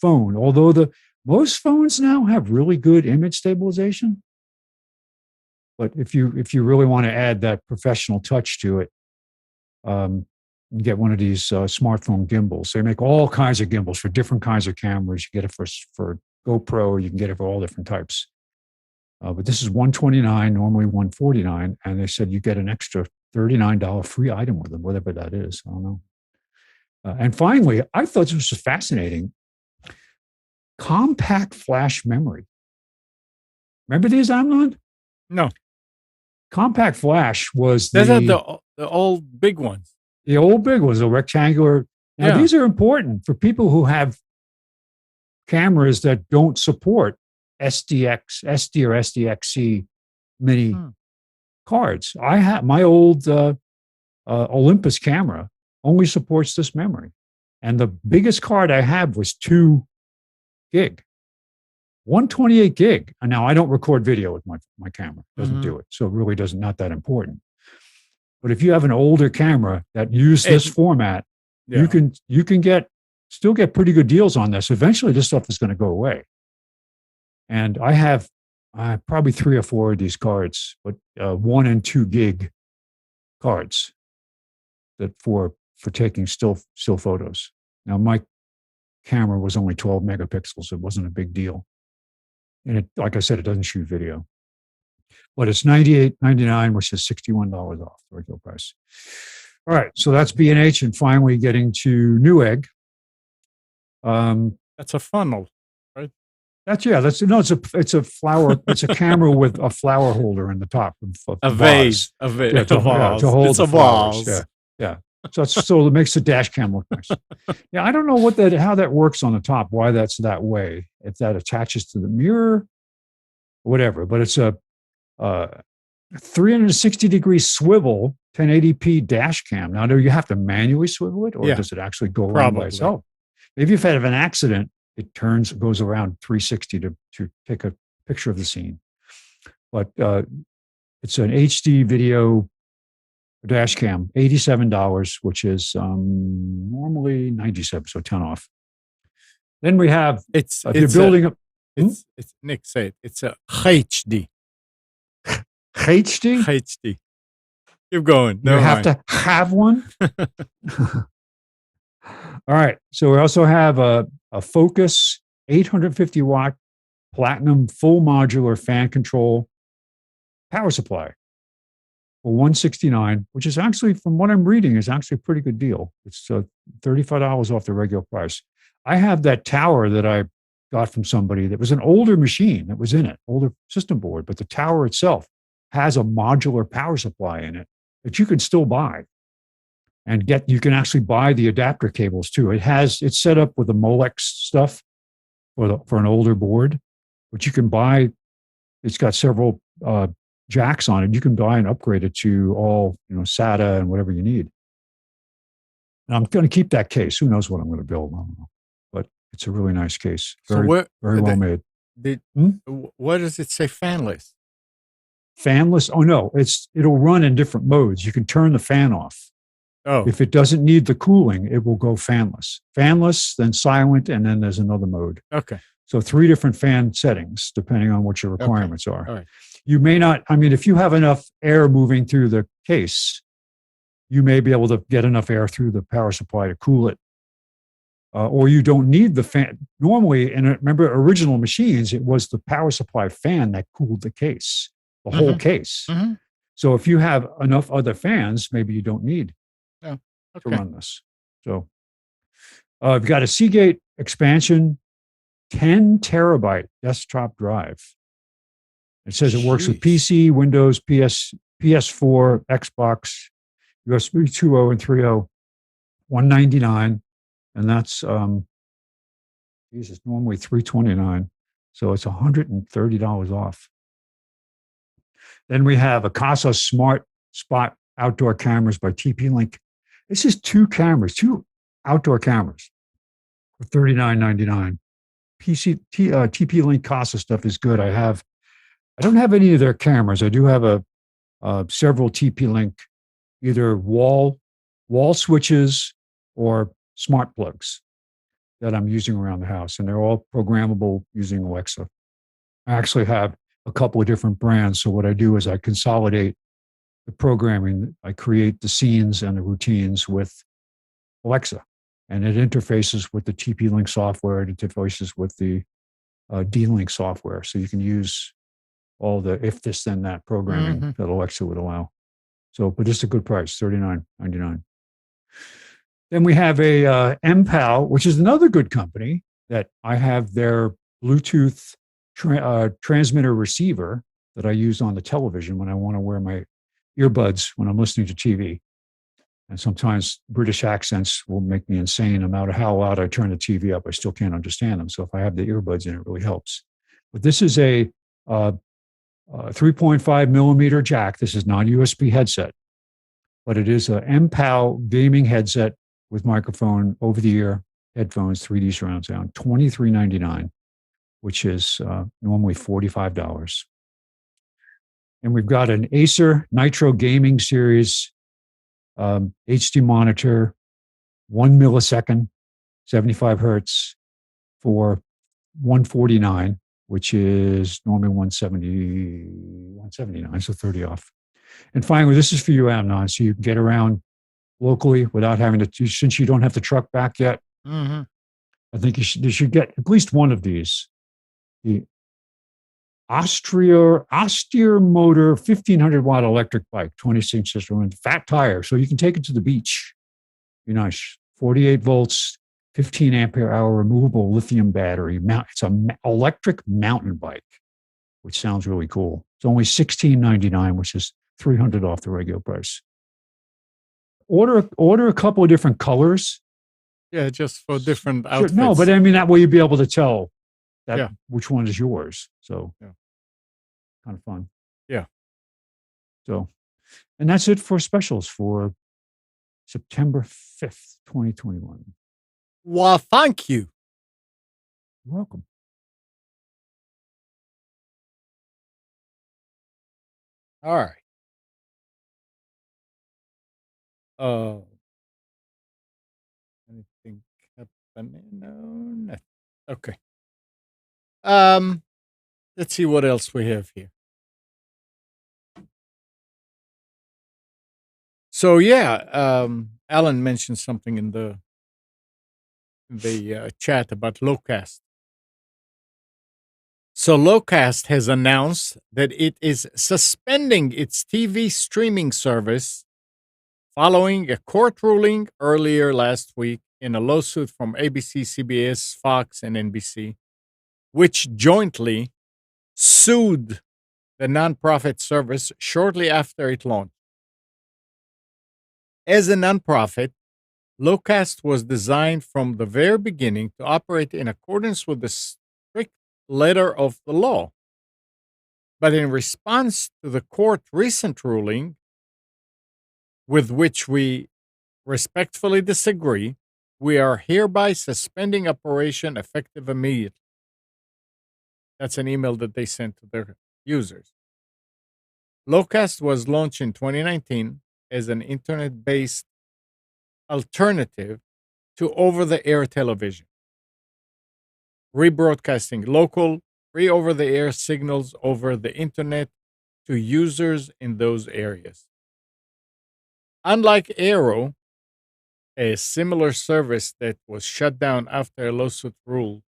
phone, although most phones now have really good image stabilization, but if you really want to add that professional touch to it, you get one of these smartphone gimbals. They make all kinds of gimbals for different kinds of cameras. You get it for GoPro, or you can get it for all different types. But this is $129, normally $149, and they said you get an extra $39 free item with them, whatever that is. I don't know. And finally, I thought this was fascinating. Compact flash memory. Remember these, Amnon? No. Compact flash was Those are the old big ones. The old big ones, the rectangular. Now, these are important for people who have cameras that don't support SD or SDXC mini cards. I have my old Olympus camera only supports this memory, and the biggest card I have was 2 gig, 128 gig. And now I don't record video with my camera; doesn't do it, so it really not that important. But if you have an older camera that uses this format, you can still get pretty good deals on this. Eventually, this stuff is going to go away. And I have probably 3 or 4 of these cards, but 1 and 2 gig cards that for taking still photos. Now, my camera was only 12 megapixels. It wasn't a big deal. And it, like I said, it doesn't shoot video. But it's $98.99, which is $61 off the regular price. All right, so that's B&H, and finally getting to Newegg. That's a funnel. It's a flower. It's a camera with a flower holder in the top. A vase. To hold it's the a flowers. vase. Yeah. So it makes the dash cam look nice. Yeah, I don't know how that works on the top. Why that's that way? If that attaches to the mirror, whatever. But it's a 360-degree swivel 1080p dash cam. Now, do you have to manually swivel it, or does it actually go around by itself? Maybe if you have an accident, it goes around 360 to take a picture of the scene. But it's an HD video dash cam, $87, which is normally $97, so 10 off. Then we have It's Nick said it's a HD. HD. HD. Keep going. You have to have one. All right. So we also have a Focus 850 watt platinum full modular fan control power supply for $169, which is actually, from what I'm reading, is actually a pretty good deal. It's $35 off the regular price. I have that tower that I got from somebody that was an older machine that was in it, older system board, but the tower itself has a modular power supply in it that you can still buy. And you can actually buy the adapter cables too. It's set up with the Molex stuff for an older board, but you can buy. It's got several jacks on it. You can buy and upgrade it to all SATA and whatever you need. And I'm going to keep that case. Who knows what I'm going to build? I don't know, but it's a really nice case. Very well made. What does it say? Fanless. Fanless? Oh no, it'll run in different modes. You can turn the fan off. Oh. If it doesn't need the cooling, it will go fanless. Fanless, then silent, and then there's another mode. Okay. So 3 different fan settings, depending on what your requirements are. All right. You may not, I mean, if you have enough air moving through the case, you may be able to get enough air through the power supply to cool it. Or you don't need the fan. Normally, and remember, original machines, it was the power supply fan that cooled the case, the whole case. Mhm. So if you have enough other fans, maybe you don't need Oh, to okay. run this. So I've got a Seagate expansion 10 terabyte desktop drive. It says it works with Jeez. PC, Windows, PS4, Xbox, USB 2.0 and 3.0, 199, and that's Jesus, normally 329, so it's $130 off. Then we have a Casa Smart Spot outdoor cameras by TP-Link. This is 2 cameras, 2 outdoor cameras for $39.99. TP-Link Casa stuff is good. I don't have any of their cameras. I do have several TP-Link either wall switches or smart plugs that I'm using around the house, and they're all programmable using Alexa. I actually have a couple of different brands. So what I do is I consolidate the programming. I create the scenes and the routines with Alexa, and it interfaces with the TP-Link software. It interfaces with the D-Link software. So you can use all the if this then that programming that Alexa would allow. So, but it's a good price, $39.99. Then we have a MPAL, which is another good company that I have their Bluetooth transmitter receiver that I use on the television when I want to wear my earbuds when I'm listening to TV. And sometimes British accents will make me insane. No matter how loud I turn the TV up, I still can't understand them. So if I have the earbuds in, it really helps. But this is a 3.5 millimeter jack. This is not a USB headset, but it is a MPAL gaming headset with microphone, over-the-ear headphones, 3D surround sound, $23.99, which is normally $45. And we've got an Acer Nitro Gaming Series HD monitor, 1 millisecond, 75 hertz for $149, which is normally $179, so 30 off. And finally, this is for you, Amnon, so you can get around locally without having to, since you don't have the truck back yet. I think you should get at least one of these. The Austere Motor 1500 watt electric bike, 26 inch fat tire, so you can take it to the beach. Be nice. 48 volts, 15 ampere hour removable lithium battery. It's an electric mountain bike, which sounds really cool. It's only $16.99, which is $300 off the regular price. Order a couple of different colors. Yeah, just for different outfits. No, but I mean, that way you'll be able to tell which one is yours. So kind of fun. Yeah. So, and that's it for specials for September 5th, 2021. Well, thank you. You're welcome. All right. Anything happening? No, nothing. Okay. Let's see what else we have here. So Alan mentioned something in the chat about Locast. So Locast has announced that it is suspending its TV streaming service following a court ruling earlier last week in a lawsuit from ABC, CBS, Fox, and NBC, which jointly sued the nonprofit service shortly after it launched. As a nonprofit, Locast was designed from the very beginning to operate in accordance with the strict letter of the law. But in response to the court recent ruling, with which we respectfully disagree, we are hereby suspending operation effective immediately. That's an email that they sent to their users. Locast was launched in 2019 as an internet-based alternative to over-the-air television. rebroadcasting local, free over-the-air signals over the internet to users in those areas. Unlike Aero, a similar service that was shut down after a lawsuit ruled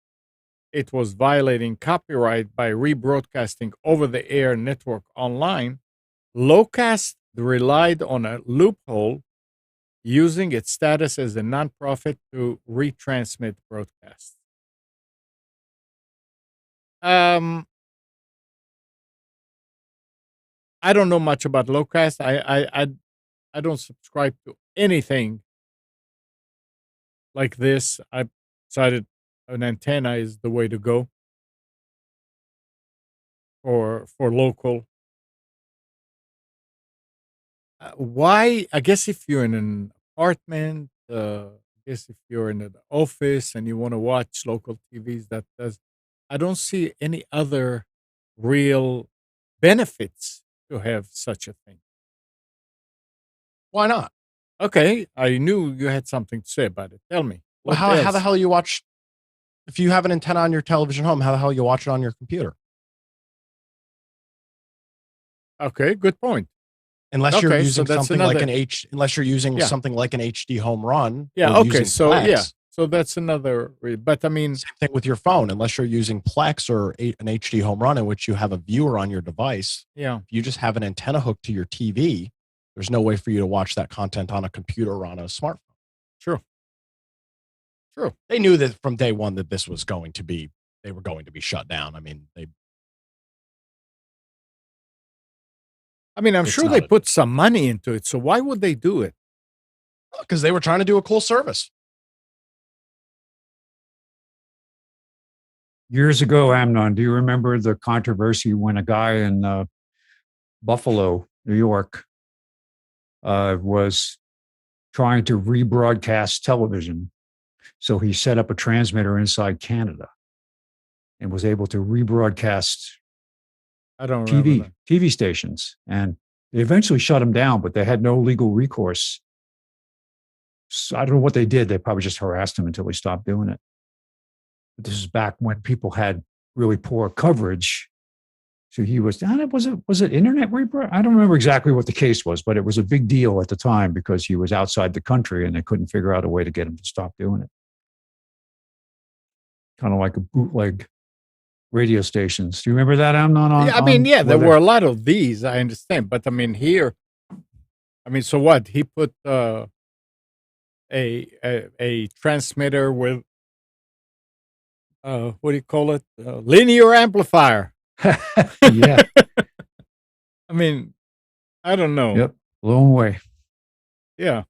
it was violating copyright by rebroadcasting over-the-air network online, Locast relied on a loophole using its status as a nonprofit to retransmit broadcasts. I don't know much about Locast. I don't subscribe to anything like this. I decided an antenna is the way to go for local. Why? I guess if you're in an apartment, I guess if you're in an office and you want to watch local TVs, that does. I don't see any other real benefits to have such a thing. Why not? Okay, I knew you had something to say about it. Tell me. Well, how the hell you watch? If you have an antenna on your television home, how the hell you watch it on your computer? Okay, good point. Unless you're Okay, so using that's something like another- unless you're using Yeah. something like an HD home run. Yeah. or Okay. using So Plex. yeah. So that's another. But I mean, Same thing with your phone. Unless you're using Plex or an HD home run in which you have a viewer on your device, yeah. if you just have an antenna hooked to your TV, there's no way for you to watch that content on a computer or on a smartphone. True. They knew that from day one that this was going to be, they were going to be shut down. I mean, I'm It's sure not they a- put some money into it. So why would they do it? because they were trying to do a cool service. Years ago, Amnon, do you remember the controversy when a guy in Buffalo, New York, was trying to rebroadcast television? So he set up a transmitter inside Canada and was able to rebroadcast I don't remember. TV stations. And they eventually shut him down, but they had no legal recourse. So I don't know what they did. They probably just harassed him until he stopped doing it. But this is back when people had really poor coverage. So he was it internet rebroad? I don't remember exactly what the case was, but it was a big deal at the time because he was outside the country and they couldn't figure out a way to get him to stop doing it. Kind of like a bootleg radio stations. Do you remember that, Amnon? There were a lot of these. I understand, but here, so what? He put a transmitter with what do you call it? Linear amplifier. Yeah. I don't know. Yep. Long way. Yeah.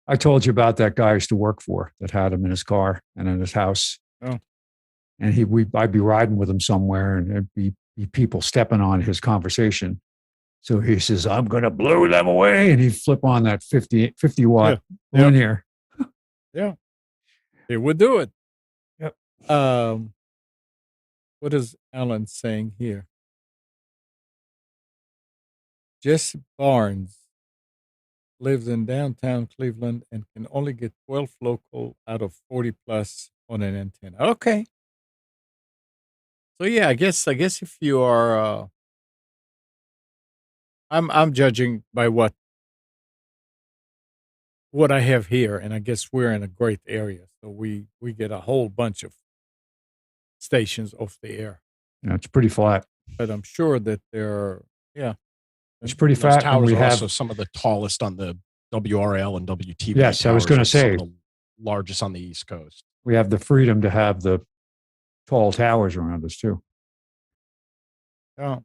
I told you about that guy I used to work for that had him in his car and in his house. Oh. And I'd be riding with him somewhere and there'd be people stepping on his conversation. So he says, I'm going to blow them away. And he'd flip on that 50 watt linear. Yeah. It would do it. Yep. What is Alan saying here? Jesse Barnes lives in downtown Cleveland and can only get 12 local out of 40 plus on an antenna. Okay. So yeah, I guess if you are, I'm judging by what I have here, and I guess we're in a great area, so we get a whole bunch of stations off the air. Yeah, it's pretty flat. But I'm sure that It's pretty Those flat. And towers we are have also some of the tallest on the WRL and WTV. Yes, I was towers gonna are some say. of the largest on the East Coast. we have the freedom to have the tall towers around us too. Oh.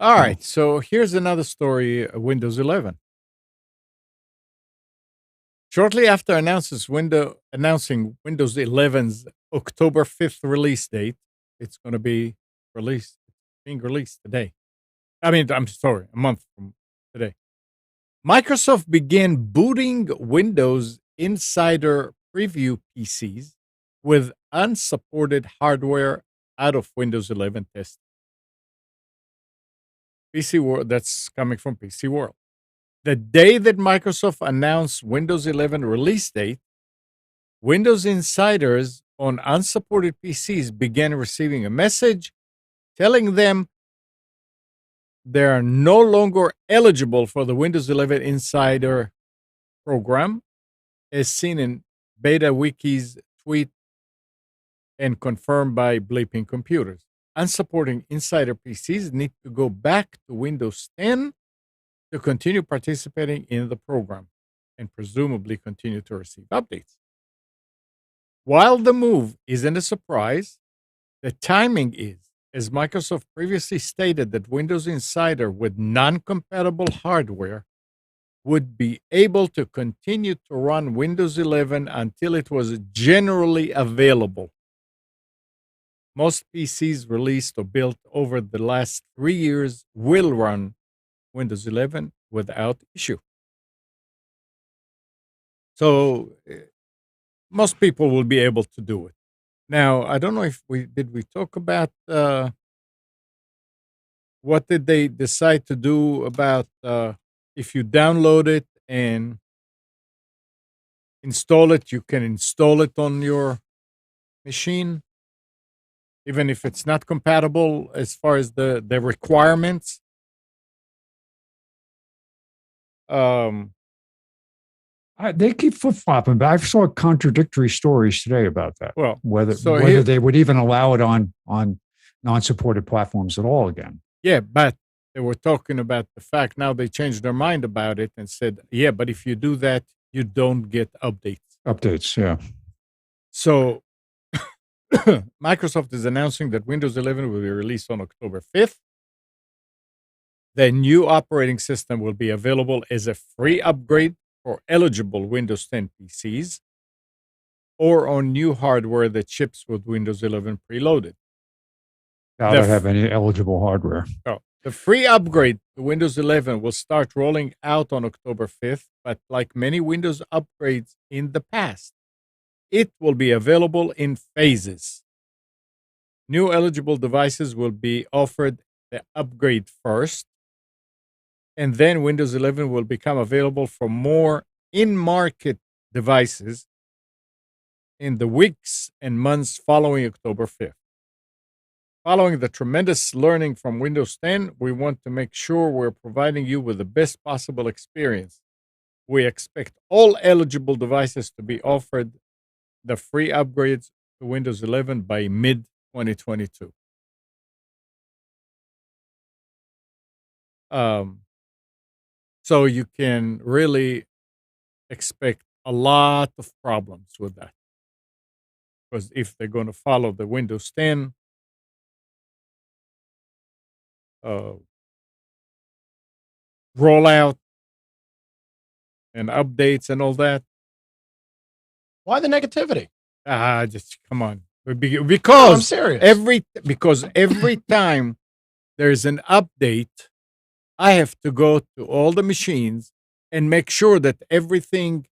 All right. So here's another story, Windows 11. Shortly after announcing Windows 11's October 5th release date, it's going to be being released today. I'm sorry, a month from today. Microsoft began booting Windows Insider Preview PCs with unsupported hardware out of Windows 11 testing. PC World, that's coming from PC World. The day that Microsoft announced Windows 11 release date, Windows insiders on unsupported PCs began receiving a message telling them they are no longer eligible for the Windows 11 Insider program, as seen in BetaWiki's tweet and confirmed by Bleeping Computers. Unsupporting Insider PCs need to go back to Windows 10 to continue participating in the program and presumably continue to receive updates. While the move isn't a surprise, the timing is, as Microsoft previously stated that Windows Insider with non-compatible hardware would be able to continue to run Windows 11 until it was generally available. Most PCs released or built over the last 3 years will run Windows 11 without issue. So most people will be able to do it. Now, I don't know if we talk about what did they decide to do about if you download it and install it, you can install it on your machine, even if it's not compatible as far as the requirements. They keep flip-flopping, but I saw contradictory stories today about that. Well, whether so here, they would even allow it on non-supported platforms at all again. Yeah, but they were talking about the fact now they changed their mind about it and said, yeah, but if you do that, you don't get updates. Updates, yeah. So Microsoft is announcing that Windows 11 will be released on October 5th. The new operating system will be available as a free upgrade for eligible Windows 10 PCs or on new hardware that ships with Windows 11 preloaded. I don't have any eligible hardware. Oh, the free upgrade to Windows 11 will start rolling out on October 5th, but like many Windows upgrades in the past, it will be available in phases. New eligible devices will be offered the upgrade first, and then Windows 11 will become available for more in-market devices in the weeks and months following October 5th. Following the tremendous learning from Windows 10, we want to make sure we're providing you with the best possible experience. We expect all eligible devices to be offered the free upgrades to Windows 11 by mid-2022. So you can really expect a lot of problems with that. Because if they're going to follow the Windows 10 rollout and updates and all that. Why the negativity? Just come on. Because I'm serious. every time there's an update, I have to go to all the machines and make sure that everything,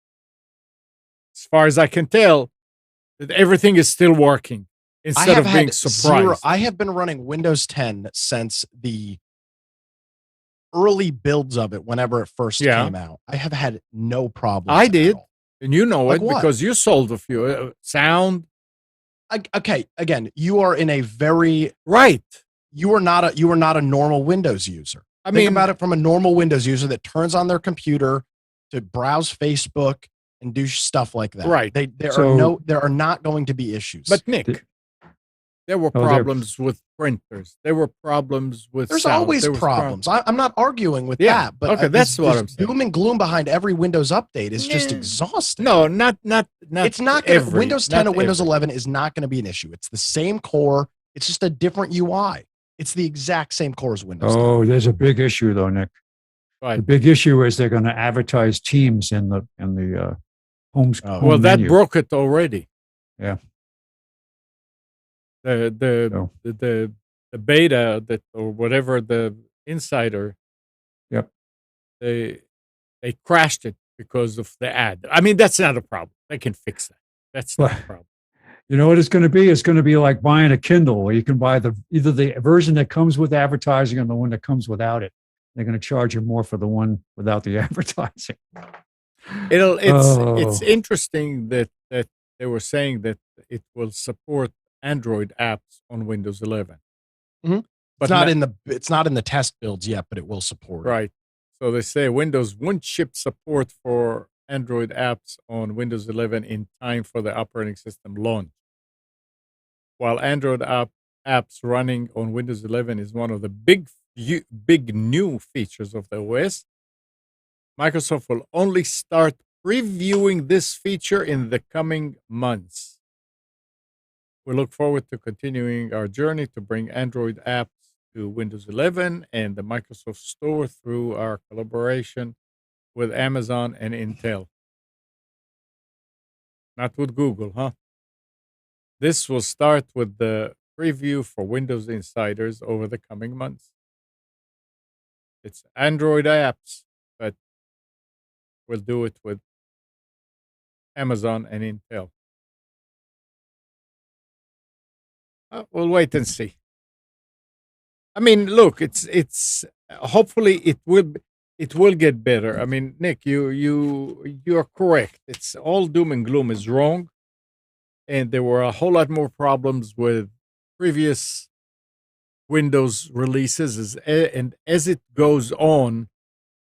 as far as I can tell, that everything is still working instead of being surprised. I have been running Windows 10 since the early builds of it, whenever it first came out. I have had no problems. I did. And you know like it what? Because you sold a few. Sound. Okay, again, you are in a very right. You are not a normal Windows user. Think about it from a normal Windows user that turns on their computer to browse Facebook and do stuff like that. Right. There are not going to be issues. But Nick, there were problems with printers. There were problems with There's sound. always problems. I'm not arguing with that. But okay, that's what I'm saying. Doom and gloom behind every Windows update is just exhausting. No, not. It's not going to. Windows 10 and Windows 11 is not going to be an issue. It's the same core. It's just a different UI. It's the exact same core as Windows 10. Oh, there's a big issue though, Nick. Right. The big issue is they're going to advertise Teams in the home. Well, that menu. broke it already. Yeah. The beta that or whatever the insider. Yep. They crashed it because of the ad. I mean, that's not a problem. They can fix that. That's not a problem. You know what it's going to be? It's going to be like buying a Kindle, where you can buy either the version that comes with advertising or the one that comes without it. They're going to charge you more for the one without the advertising. It's interesting that they were saying that it will support Android apps on Windows 11. Mhm. But It's not in the test builds yet, but it will support it. right. So they say Windows won't ship support for Android apps on Windows 11 in time for the operating system launch. While Android apps running on Windows 11 is one of the big new features of the OS, Microsoft will only start previewing this feature in the coming months. We look forward to continuing our journey to bring Android apps to Windows 11 and the Microsoft Store through our collaboration with Amazon and Intel. Not with Google, huh? This will start with the preview for Windows insiders over the coming months. It's Android apps, but we'll do it with Amazon and Intel. We'll wait and see. I mean, look, it's hopefully it will get better. I mean, Nick, you're correct. It's all doom and gloom is wrong, and there were a whole lot more problems with previous Windows releases, and as it goes on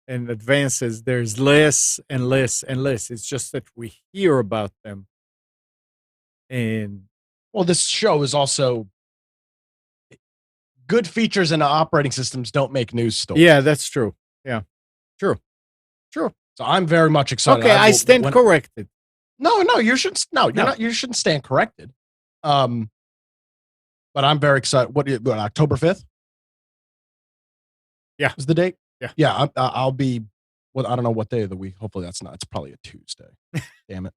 and advances, there's less and less and less. It's just that we hear about them, and Well, this show is also good features in the operating systems don't make news stories. yeah, that's true. Yeah, true. So I'm very much excited. Okay, I stand corrected. No, you shouldn't. No, you're not. You shouldn't stand corrected. But I'm very excited. What October 5th? Yeah, is the date. Yeah. I'll be. Well, I don't know what day of the week. Hopefully, that's not. It's probably a Tuesday. Damn it.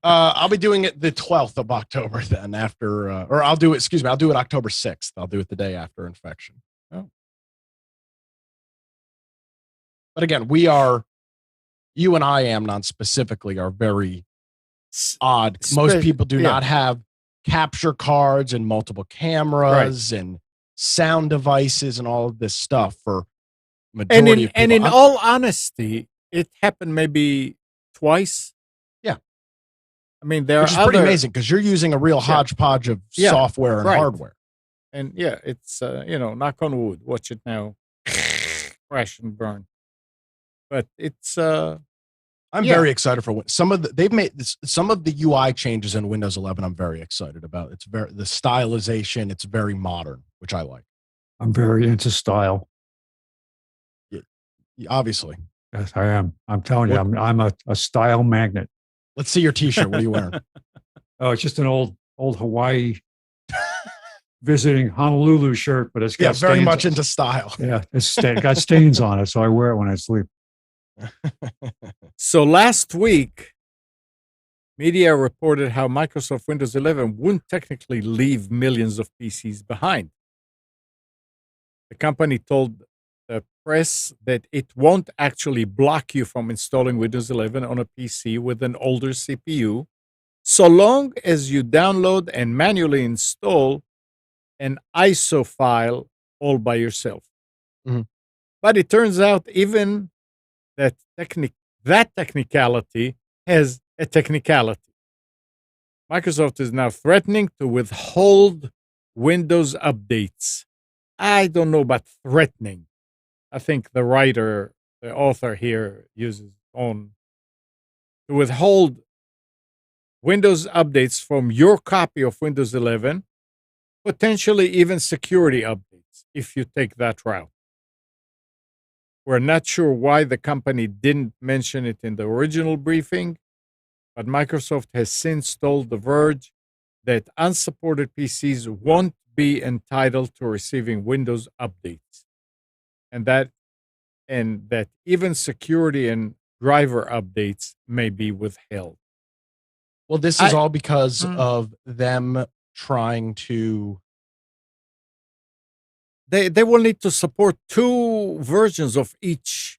I'll be doing it the 12th of October. Then after, or I'll do it. Excuse me. I'll do it October 6th. I'll do it the day after infection. Oh. But again, you and I, Amnon specifically, are very odd. Most people do not have capture cards and multiple cameras and sound devices and all of this stuff for majority of people. And in all honesty, it happened maybe twice. Yeah. I mean, which is pretty amazing because you're using a real hodgepodge of software and hardware. And it's, knock on wood, watch it now, crash and burn. But it's, I'm very excited for they've made some of the UI changes in Windows 11. I'm very excited about. It's the stylization. It's very modern, which I like. I'm very into style. Yeah, obviously. Yes, I am. I'm telling you, I'm a style magnet. Let's see your T-shirt. What are you wearing? Oh, it's just an old Hawaii visiting Honolulu shirt, but it's got very much into style. Yeah, it's got stains on it, so I wear it when I sleep. So last week, media reported how Microsoft Windows 11 wouldn't technically leave millions of PCs behind. The company told the press that it won't actually block you from installing Windows 11 on a PC with an older CPU, so long as you download and manually install an ISO file all by yourself. Mm-hmm. But it turns out even that technicality has a technicality. Microsoft is now threatening to withhold Windows updates. I don't know about threatening. I think the author here uses on to withhold Windows updates from your copy of Windows 11, potentially even security updates if you take that route. We're not sure why the company didn't mention it in the original briefing, but Microsoft has since told The Verge that unsupported PCs won't be entitled to receiving Windows updates, and that even security and driver updates may be withheld. Well, this is all because of them trying to. They will need to support two versions of each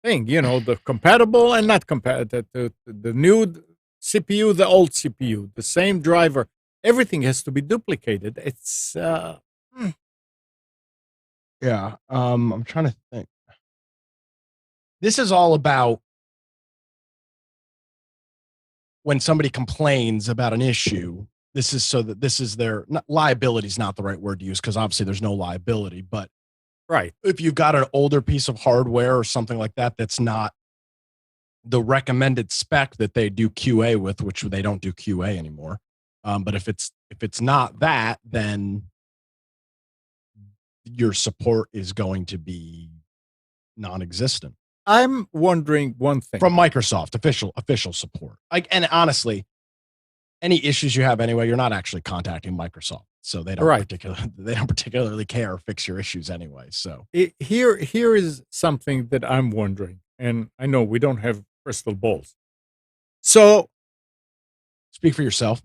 thing, the compatible and not compatible, the new CPU, the old CPU, the same driver. Everything has to be duplicated. It's I'm trying to think. This is all about when somebody complains about an issue, this is so that this is their liability is not the right word to use because obviously there's no liability. But Right. if you've got an older piece of hardware or something like that that's not the recommended spec that they do QA with, which they don't do QA anymore. But if it's not that, then your support is going to be non-existent. I'm wondering one thing from Microsoft, official support. And honestly, any issues you have anyway, you're not actually contacting Microsoft, so they don't particularly care or fix your issues anyway. So here is something that I'm wondering, and I know we don't have crystal balls. So speak for yourself.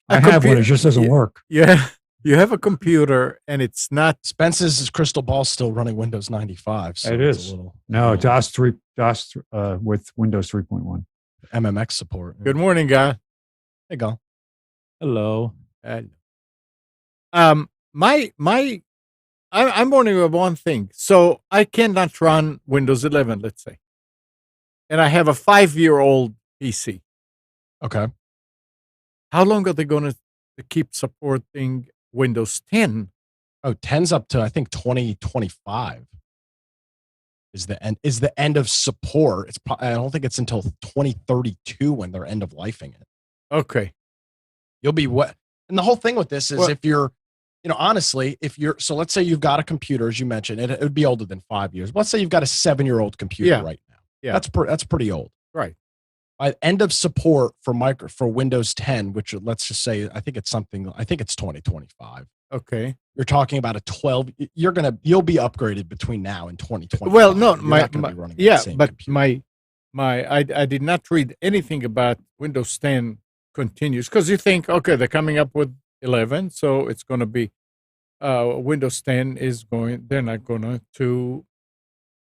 I have one. It just doesn't work. Yeah. You have a computer and it's not. Spence's crystal ball still running Windows 95. So it is. DOS with Windows 3.1. MMX support. Good morning, guy. Hey, go. Hello. I'm wondering about one thing. So I cannot run Windows 11, let's say, and I have a 5-year-old PC. Okay. How long are they going to keep supporting Windows 10? Oh, 10's up to I think 2025 is the end of support. I don't think it's until 2032 when they're end of lifing it. Okay. You'll be what? And the whole thing with this is if you're, honestly, so let's say you've got a computer, as you mentioned, it would be older than 5 years. Let's say you've got a 7-year-old computer right now. Yeah. That's pretty old. Right. By end of support for Windows 10, which let's just say, I think it's 2025. Okay. You're talking about a 12. You'll be upgraded between now and 2020. Well, no, I did not read anything about Windows 10 continues because you think, okay, they're coming up with 11, so it's going to be Windows 10 they're not going to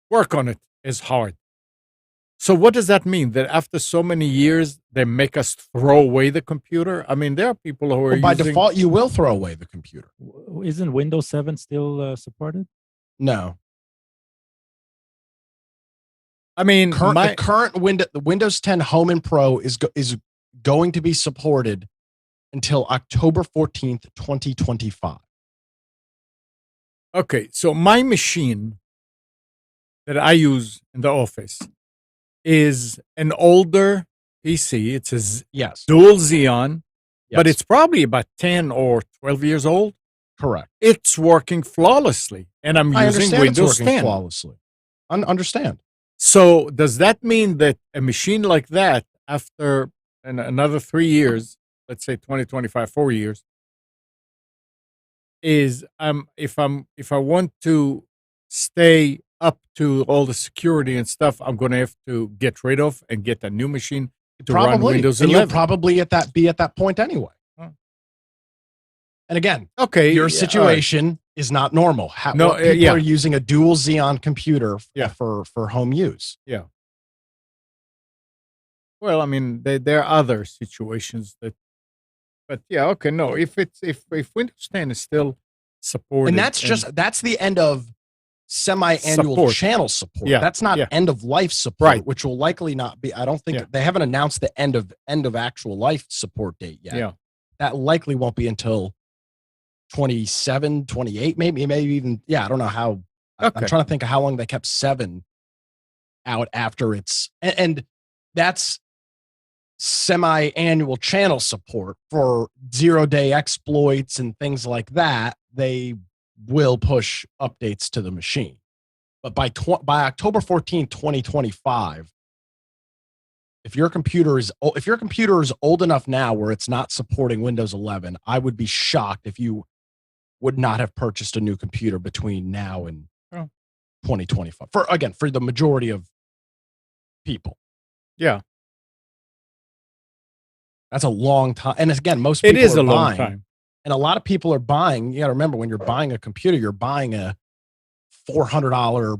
work on it as hard. So what does that mean? That after so many years, they make us throw away the computer? I mean, there are people who are by default, you will throw away the computer. Isn't Windows 7 still supported? No. I mean, the Windows 10 Home and Pro is going to be supported until October 14th, 2025. Okay, so my machine that I use in the office is an older PC. It's a dual Xeon, but it's probably about 10 or 12 years old. Correct. It's working flawlessly, and I'm using Windows 10 flawlessly. Understand. So does that mean that a machine like that, after another 3 years, let's say 2025, 4 years, is if I want to stay up to all the security and stuff, I'm going to have to get rid of and get a new machine to run Windows 11. And you'll probably be at that point anyway. And again, your situation is not normal. People are using a dual Xeon computer for home use. Yeah. Well, I mean, there are other situations but no. If Windows 10 is still supported, and that's the end of semi-annual channel support. Yeah. That's not end of life support, which will likely not be. I don't think they haven't announced the end of actual life support date yet. Yeah. That likely won't be until 27, 28, maybe even. Yeah, I don't know how. I'm trying to think of how long they kept 7 out after and that's semi-annual channel support for 0-day exploits and things like that. They will push updates to the machine, but by October 14th, 2025, if your computer is old enough now where it's not supporting Windows 11, I would be shocked if you would not have purchased a new computer between now and 2025 for the majority of people. Yeah. That's a long time. And again, most people it is are a long buying, time. And a lot of people are buying. You got to remember, when you're buying a computer, you're buying a $400,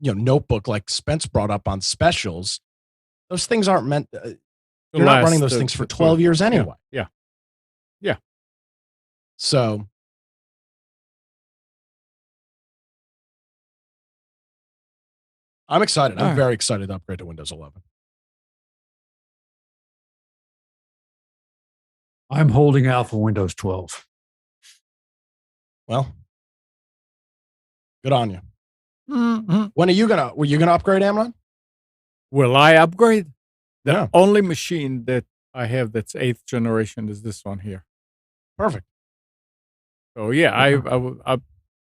notebook like Spence brought up on specials. Those things aren't meant. You're not running those things for 12 years anyway. Yeah. So I'm excited. I'm All right. very excited to upgrade to Windows 11. I'm holding out for Windows 12. Well, good on you. Mhm. When were you gonna upgrade, Amnon? Will I upgrade? The Yeah. only machine that I have that's 8th generation is this one here. Perfect. So yeah,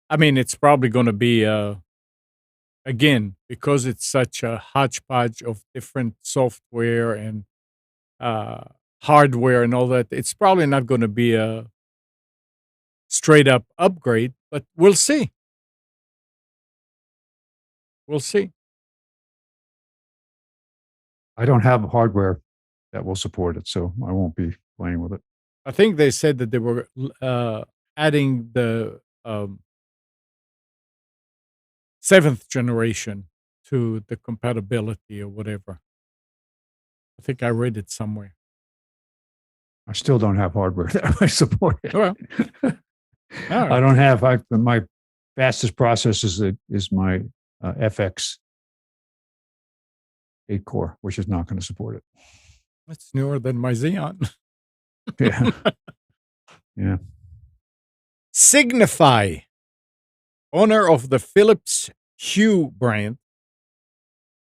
I mean, it's probably going to be again, because it's such a hodgepodge of different software and hardware and all that. It's probably not going to be a straight up upgrade, but we'll see. We'll see. I don't have hardware that will support it, so I won't be playing with it. I think they said that they were adding the 7th generation to the compatibility or whatever. I think I read it somewhere. I still don't have hardware that I support it. Well, all right. I don't have. My fastest process is my FX 8 core, which is not going to support it. That's newer than my Xeon. Yeah, yeah. Signify, owner of the Philips Hue brand,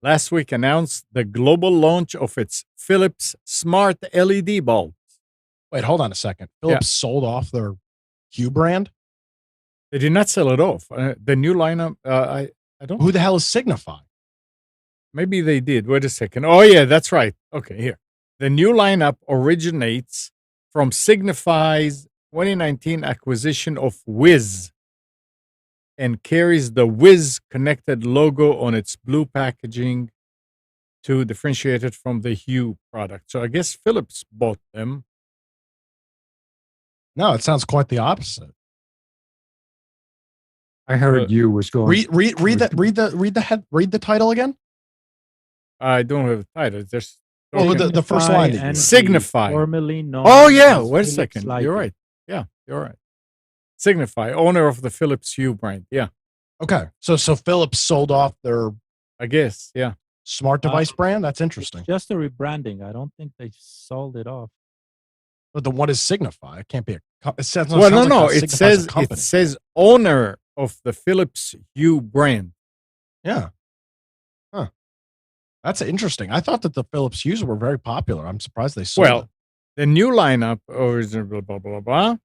last week announced the global launch of its Philips Smart LED bulb. Wait, hold on a second. Philips sold off their Hue brand. They did not sell it off. The new lineup, I don't. Who the hell is Signify? Maybe they did. Wait a second. Oh yeah, that's right. Okay, here. The new lineup originates from Signify's 2019 acquisition of Wiz and carries the Wiz connected logo on its blue packaging to differentiate it from the Hue product. So I guess Philips bought them. No, it sounds quite the opposite. I heard you was going. Read the title again. I don't have a title. Just Well, the first line that you read. Signify. Formerly known. Oh yeah, as wait a Philips second. Lighting. You're right. Yeah, you're right. Signify, owner of the Philips Hue brand. Yeah, Okay, so Philips sold off their I guess. Yeah. smart device brand. That's It's interesting. just a rebranding. I don't think they sold it off. But what is Signify? It can't be a. It says Well, sounds no. like It Signify's a says company. owner of the Philips Hue brand. Yeah. Huh. That's interesting. I thought that the Philips Hues were very popular. I'm surprised they sold Well, it. the new lineup, original blah blah blah blah.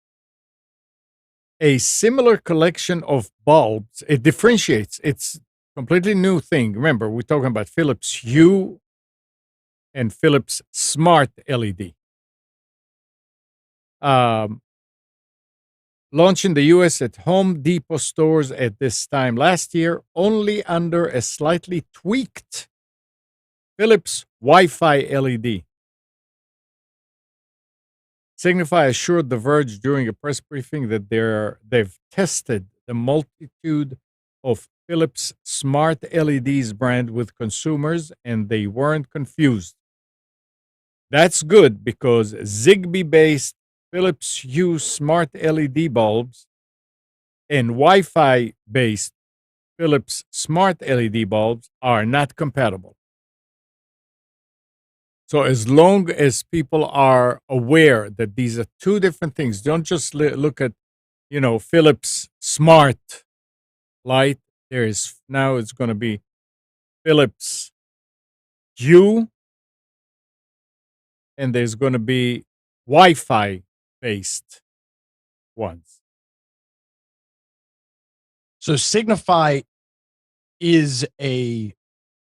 A similar collection of bulbs. It differentiates. It's completely new thing. Remember, we're talking about Philips Hue and Philips Smart LED. Launched in the US at Home Depot stores at this time last year, only under a slightly tweaked Philips Wi-Fi LED. Signify assured The Verge during a press briefing that they've tested the multitude of Philips Smart LEDs brand with consumers and they weren't confused. That's good because Zigbee-based Philips Hue Smart LED bulbs and Wi-Fi based Philips Smart LED bulbs are not compatible. So as long as people are aware that these are two different things, don't just look at, Philips Smart Light. Now it's going to be Philips Hue, and there's going to be Wi-Fi based ones. So Signify is a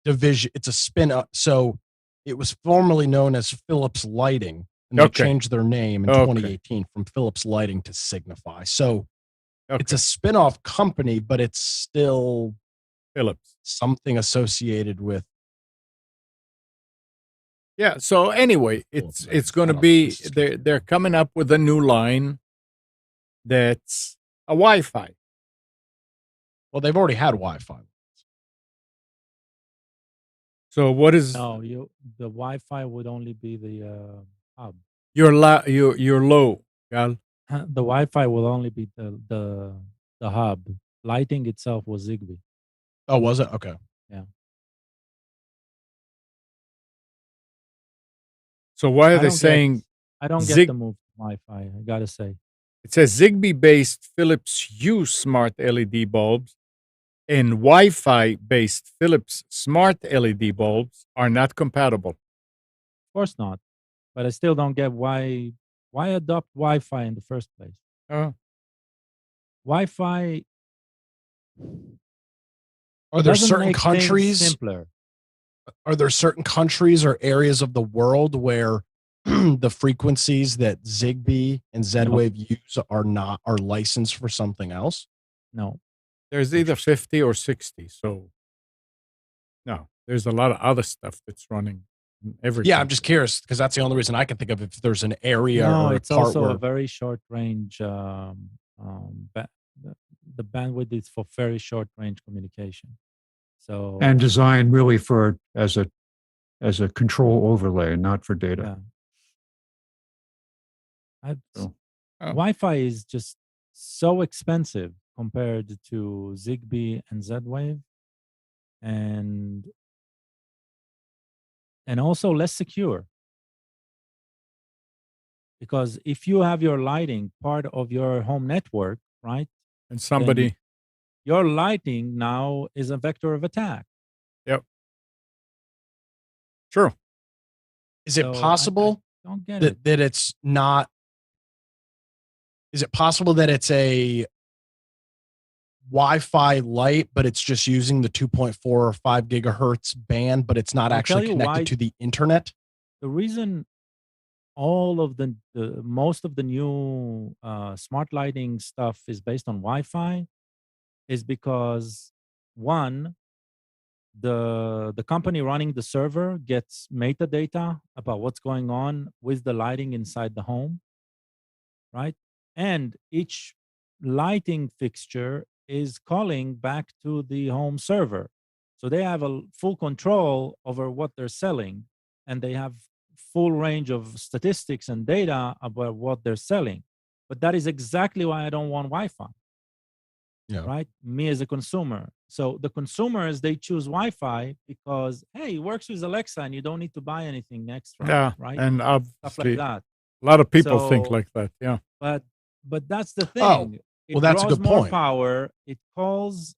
division. It's a spin up. So it was formerly known as Philips Lighting, and they changed their name in 2018 from Philips Lighting to Signify. So it's a spin-off company, but it's still Philips. Something associated with. Yeah. So anyway, it's going to be they're coming up with a new line that's a Wi-Fi. Well, they've already had Wi-Fi. So what is? No, the Wi-Fi would only be the hub. You're low, Gal. The Wi-Fi will only be the hub. Lighting itself was Zigbee. Oh, was it? Okay. Yeah. So why are I they don't saying get, I don't get Zig? the move to Wi-Fi. I gotta say. It says Zigbee-based Philips Hue smart LED bulbs and Wi-Fi-based Philips smart LED bulbs are not compatible. Of course not. But I still don't get why adopt Wi-Fi in the first place. Oh, Wi-Fi Are there doesn't certain make things countries? simpler. Are there certain countries or areas of the world where the frequencies that Zigbee and Z-Wave use are licensed for something else? No. there's either 50 or 60. So no, there's a lot of other stuff that's running in every Yeah, I'm country. just curious because that's the only reason I can think of if there's an area No, or a it's part also where a very short range. The bandwidth is for very short range communication. So And designed really for as a control overlay, not for data. yeah. So, Wi-Fi is just so expensive compared to Zigbee and Z-Wave, and also less secure. Because if you have your lighting part of your home network, right? And somebody, Your lighting now is a vector of attack. yep, true. is it So possible I don't get it. that it's not? Is it possible that it's a Wi-Fi light, but it's just using the 2.4 or 5 gigahertz band, but it's not I'll actually tell you connected why. to the internet? The reason all of the most of the new smart lighting stuff is based on Wi-Fi is because one, the company running the server gets metadata about what's going on with the lighting inside the home, right? And each lighting fixture is calling back to the home server. So they have a full control over what they're selling, and they have full range of statistics and data about what they're selling. But that is exactly why I don't want Wi-Fi. Yeah. Right? Me as a consumer. So the consumers, they choose Wi-Fi because, hey, it works with Alexa and you don't need to buy anything extra. Yeah, Right? and Stuff obviously, like that. a lot of people think So, like that. Yeah. But that's the Oh, thing. well, that's a draws good more point. power. It calls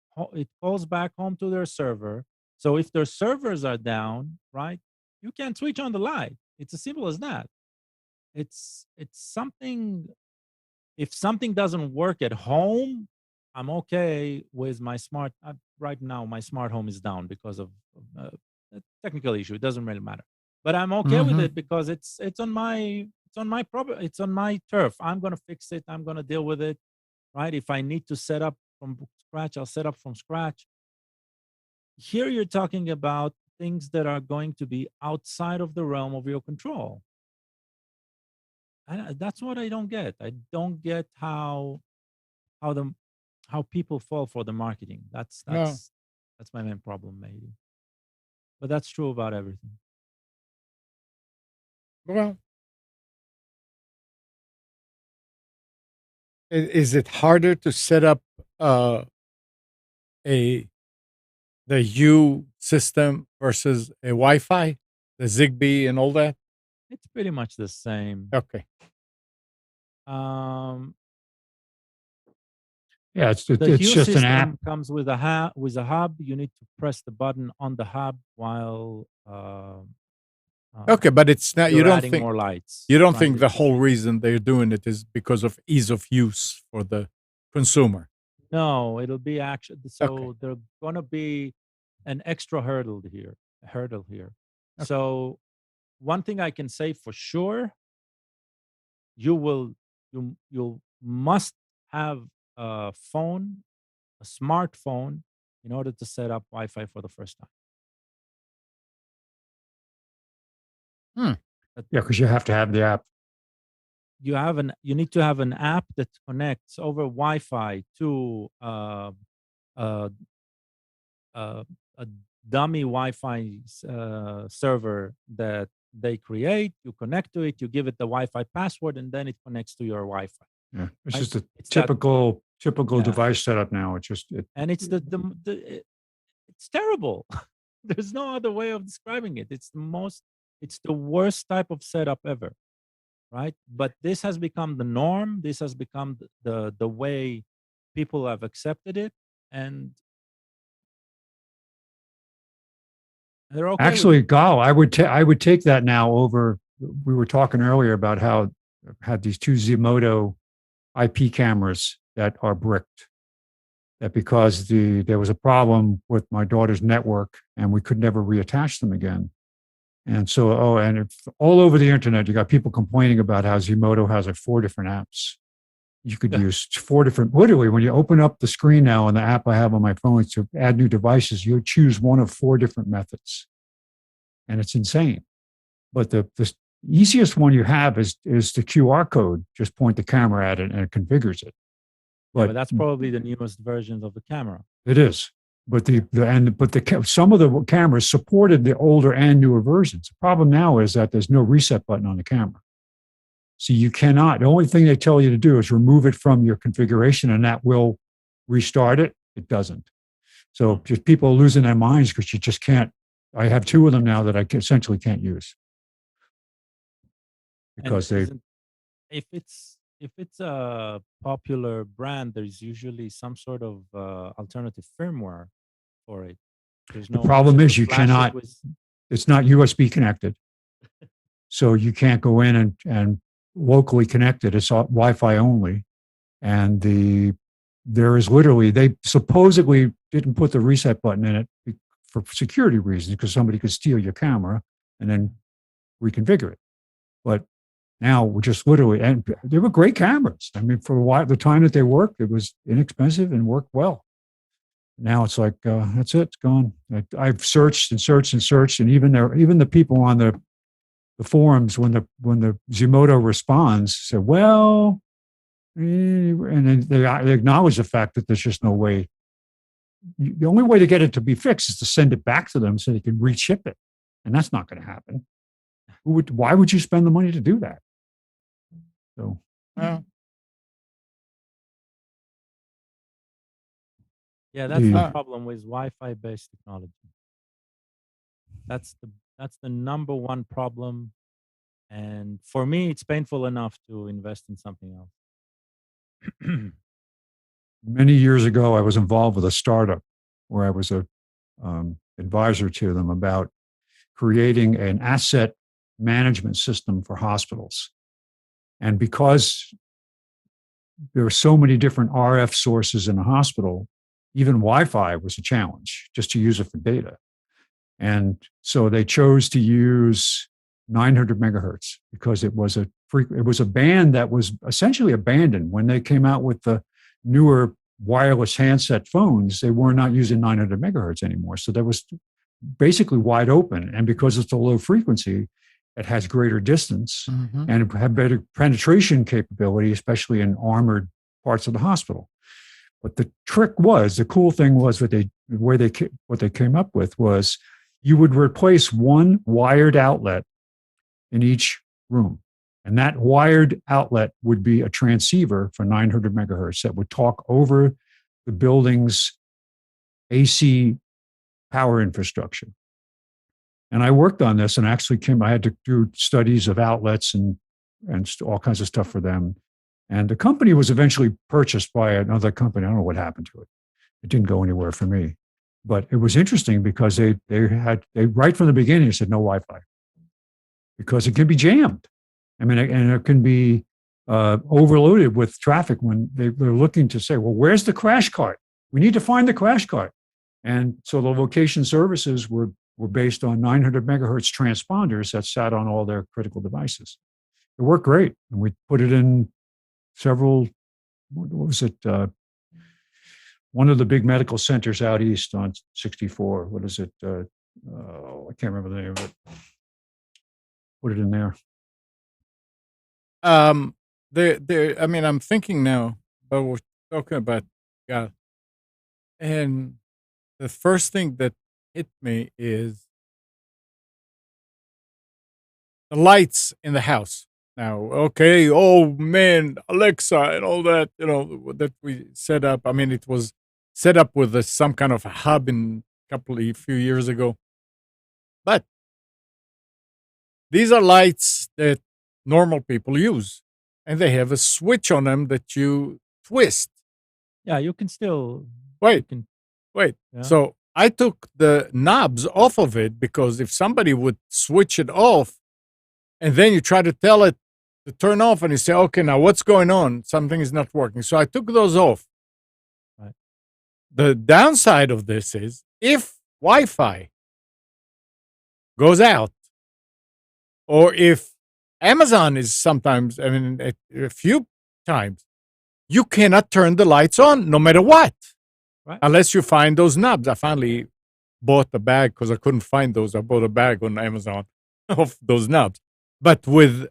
back home to their server. So if their servers are down, right, you can't switch on the light. It's as simple as that. It's something. If something doesn't work at home, I'm okay with my smart. Right now, my smart home is down because of a technical issue. It doesn't really matter, but I'm okay with it because it's on my it's on my turf. I'm gonna fix it. I'm gonna deal with it. Right? If I need to set up from scratch, I'll set up from scratch. Here, you're talking about things that are going to be outside of the realm of your control. That's what I don't get. I don't get how the how people fall for the marketing. That's No. my main problem, maybe. But that's true about everything. Well, is it harder to set up a the U system versus a Wi-Fi, the Zigbee and all that? It's pretty much the same. Okay. yeah, it's The Hue just an system app. comes with a hub. You need to press the button on the hub while Okay, but it's not. You you're don't adding think more lights. you don't right? think the whole reason they're doing it is because of ease of use for the consumer? No, it'll be actually. So Okay. there's gonna be an extra hurdle here. Okay. So one thing I can say for sure, you must have a phone, a smartphone, in order to set up Wi-Fi for the first time. Yeah, because you have to have the app. You need to have an app that connects over Wi-Fi to uh, a dummy Wi-Fi server that they create. You connect to it, you give it the Wi-Fi password, and then it connects to your Wi-Fi. Yeah, it's Right? just a It's that- typical Yeah. device setup now. It's just and it's it's terrible. There's no other way of describing it. It's the most it's the worst type of setup ever, right? But this has become the norm. This has become the way people have accepted it, and they're okay with Actually, it. Gal, I would take that now over. We were talking earlier about how I had these two Zimoto IP cameras that are bricked. That because there was a problem with my daughter's network and we could never reattach them again. And so, and it's all over the internet, you got people complaining about how Zimoto has like 4 different apps. You could use 4 different, literally, when you open up the screen now on the app I have on my phone to add new devices, you choose one of 4 different methods. And it's insane. But the easiest one you have is the QR code. Just point the camera at it and it configures it. But that's probably the newest versions of the camera. It is. But some of the cameras supported the older and newer versions. The problem now is that there's no reset button on the camera. So you cannot, the only thing they tell you to do is remove it from your configuration and that will restart it. It doesn't. So just people are losing their minds because you just can't. I have 2 of them now that I essentially can't use. Because if it's a popular brand, there's usually some sort of alternative firmware for it. There's no. The problem is you cannot. It's not USB connected, so you can't go in and locally connect it. It's Wi-Fi only, and there is literally, they supposedly didn't put the reset button in it for security reasons because somebody could steal your camera and then reconfigure it, but now we're just literally, and they were great cameras. I mean, for a while, the time that they worked, it was inexpensive and worked well. Now it's like, that's it, it's gone. I've searched and searched and searched, and even the people on the forums, when the Zimoto responds, say, well, and then they acknowledge the fact that there's just no way. The only way to get it to be fixed is to send it back to them so they can reship it, and that's not going to happen. Why would you spend the money to do that? So, yeah, that's the problem with Wi-Fi based technology. That's the number one problem, and for me, it's painful enough to invest in something else. Many years ago, I was involved with a startup where I was a advisor to them about creating an asset management system for hospitals. And because there are so many different RF sources in a hospital, even Wi-Fi was a challenge just to use it for data. And so they chose to use 900 megahertz because it was a band that was essentially abandoned when they came out with the newer wireless handset phones. They were not using 900 megahertz anymore. So that was basically wide open. And because it's a low frequency, it has greater distance and it had better penetration capability, especially in armored parts of the hospital. But the cool thing was what they came up with was you would replace one wired outlet in each room. And that wired outlet would be a transceiver for 900 megahertz that would talk over the building's AC power infrastructure. And I worked on this and actually I had to do studies of outlets and all kinds of stuff for them. And the company was eventually purchased by another company. I don't know what happened to it. It didn't go anywhere for me. But it was interesting because they right from the beginning said no Wi-Fi because it can be jammed. I mean, and it can be overloaded with traffic when they're looking to say, well, where's the crash cart? We need to find the crash cart. And so the location services were based on 900 megahertz transponders that sat on all their critical devices. It worked great. And we put it in several, what was it? One of the big medical centers out east on 64. What is it? I can't remember the name of it. Put it in there. I mean, I'm thinking now, but we're talking about God. And the first thing that hit me is the lights in the house. Now, okay, oh man, Alexa and all that, that we set up. I mean, it was set up with some kind of a hub a few years ago. But these are lights that normal people use, and they have a switch on them that you twist. Yeah, you can still. You Wait, can. wait. Yeah. So I took the knobs off of it because if somebody would switch it off, and then you try to tell it to turn off, and you say, "Okay, now what's going on? Something is not working." So I took those off. Right. The downside of this is if Wi-Fi goes out, or if Amazon is sometimes, I mean, a few times, you cannot turn the lights on no matter what, Right. unless you find those knobs. I finally bought a bag because I couldn't find those. I bought a bag on Amazon of those knobs. But with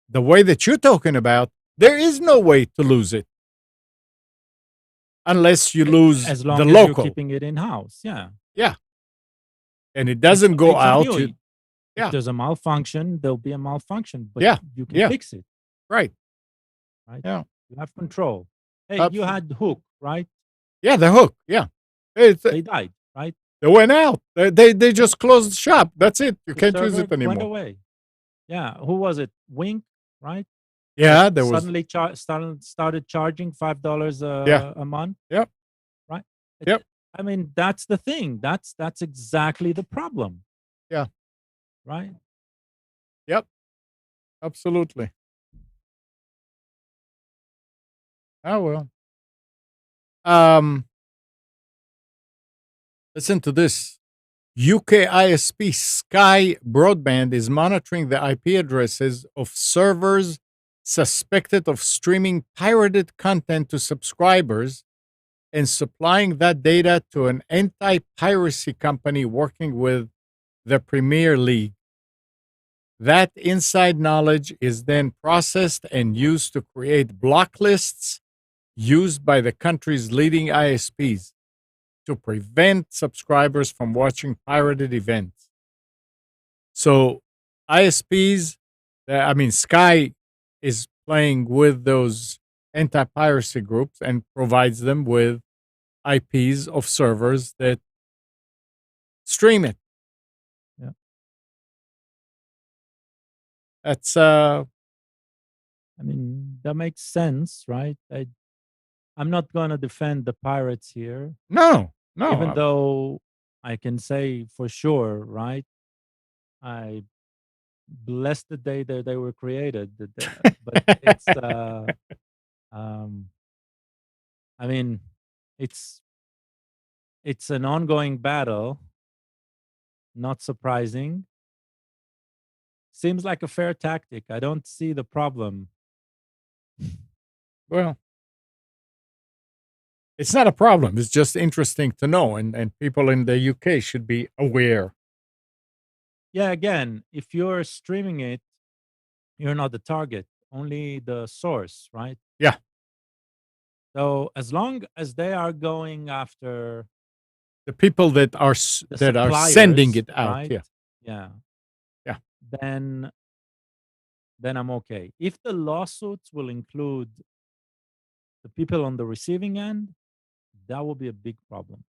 the way that you're talking about, there is no way to lose it unless you lose As long the as local. you're keeping it in house. Yeah. And it doesn't go It's on out. you. Yeah. If there's a malfunction, there'll be a malfunction, but Yeah, you can yeah. fix it. Right. Right. Yeah. You have control. Hey, you Absolutely. had hook, right? Yeah, the hook. Yeah. They died, right? They went out. They just closed shop. That's it. You The can't use server it anymore. went away. Yeah. Who was it? Wink, right? Yeah, That there was. suddenly started charging $5 Yeah. a month. Yep. Right. Yep. I mean, that's the thing. That's exactly the problem. Yeah. Right. Yep. Absolutely. Oh well. Listen to this. UK ISP Sky Broadband is monitoring the IP addresses of servers suspected of streaming pirated content to subscribers and supplying that data to an anti-piracy company working with the Premier League. That inside knowledge is then processed and used to create block lists used by the country's leading ISPs to prevent subscribers from watching pirated events. So ISPs, I mean, Sky is playing with those anti-piracy groups and provides them with IPs of servers that stream it. Yeah. That's I mean, that makes sense, right? I'm not going to defend the pirates here, no. even though I can say for sure, right? I bless the day that they were created, but it's I mean, it's an ongoing battle. Not surprising. Seems like a fair tactic. I don't see the problem. Well, it's not a problem. It's just interesting to know, and people in the UK should be aware. Yeah, again, if you're streaming it, you're not the target, only the source, right? Yeah. So as long as they are going after The people that are the that are sending suppliers, it out, right? yeah. Yeah. Yeah. Then I'm okay. If the lawsuits will include the people on the receiving end, that will be a big problem.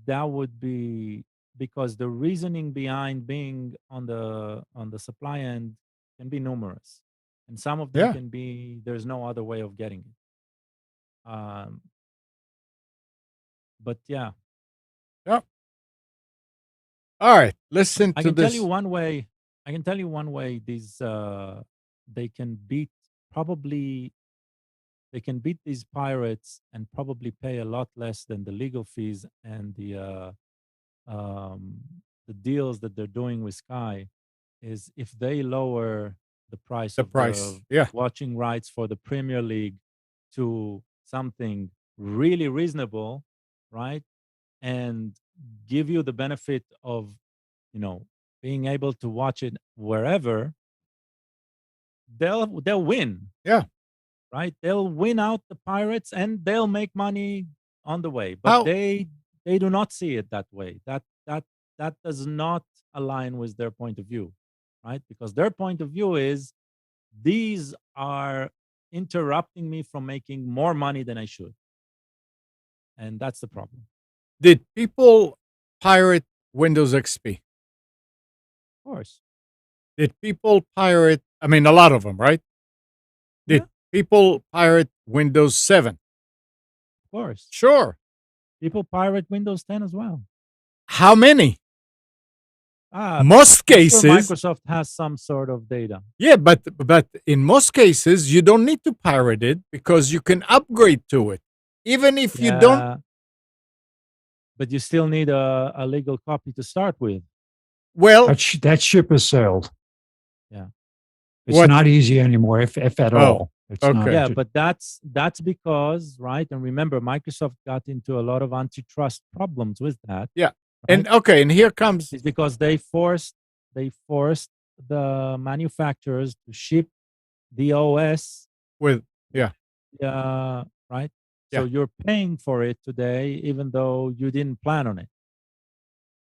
That would be because the reasoning behind being on the supply end can be numerous, and some of them Yeah. can be there's no other way of getting it. But yeah, Yep. All right. Listen I to can this. tell you one way. I can tell you one way. These they can beat probably they can beat these pirates and probably pay a lot less than the legal fees and the deals that they're doing with Sky is if they lower the price The of price. the Yeah. watching rights for the Premier League to something really reasonable, right? And give you the benefit of, being able to watch it wherever, they'll win. Yeah. Right? They'll win out the pirates and they'll make money on the way. But How- they do not see it that way. That does not align with their point of view, right? Because their point of view is these are interrupting me from making more money than I should. And that's the problem. Did people pirate Windows XP? course. Did people pirate? I mean, a lot of them, right? Did Yeah. people pirate Windows 7? Of course. Sure. People pirate Windows 10 as well. How many? Ah, Most I'm sure cases, Microsoft has some sort of data. yeah, but in most cases, you don't need to pirate it because you can upgrade to it, even if you don't. Yeah, but you still need a legal copy to start with. Well, That ship has sailed. Yeah. It's What? not easy anymore, if at Oh, all. It's not. okay. Yeah, but that's because, right? And remember, Microsoft got into a lot of antitrust problems with that. Yeah. Right? And okay, and here comes It's because they forced the manufacturers to ship the OS, with right? Yeah. So you're paying for it today, even though you didn't plan on it.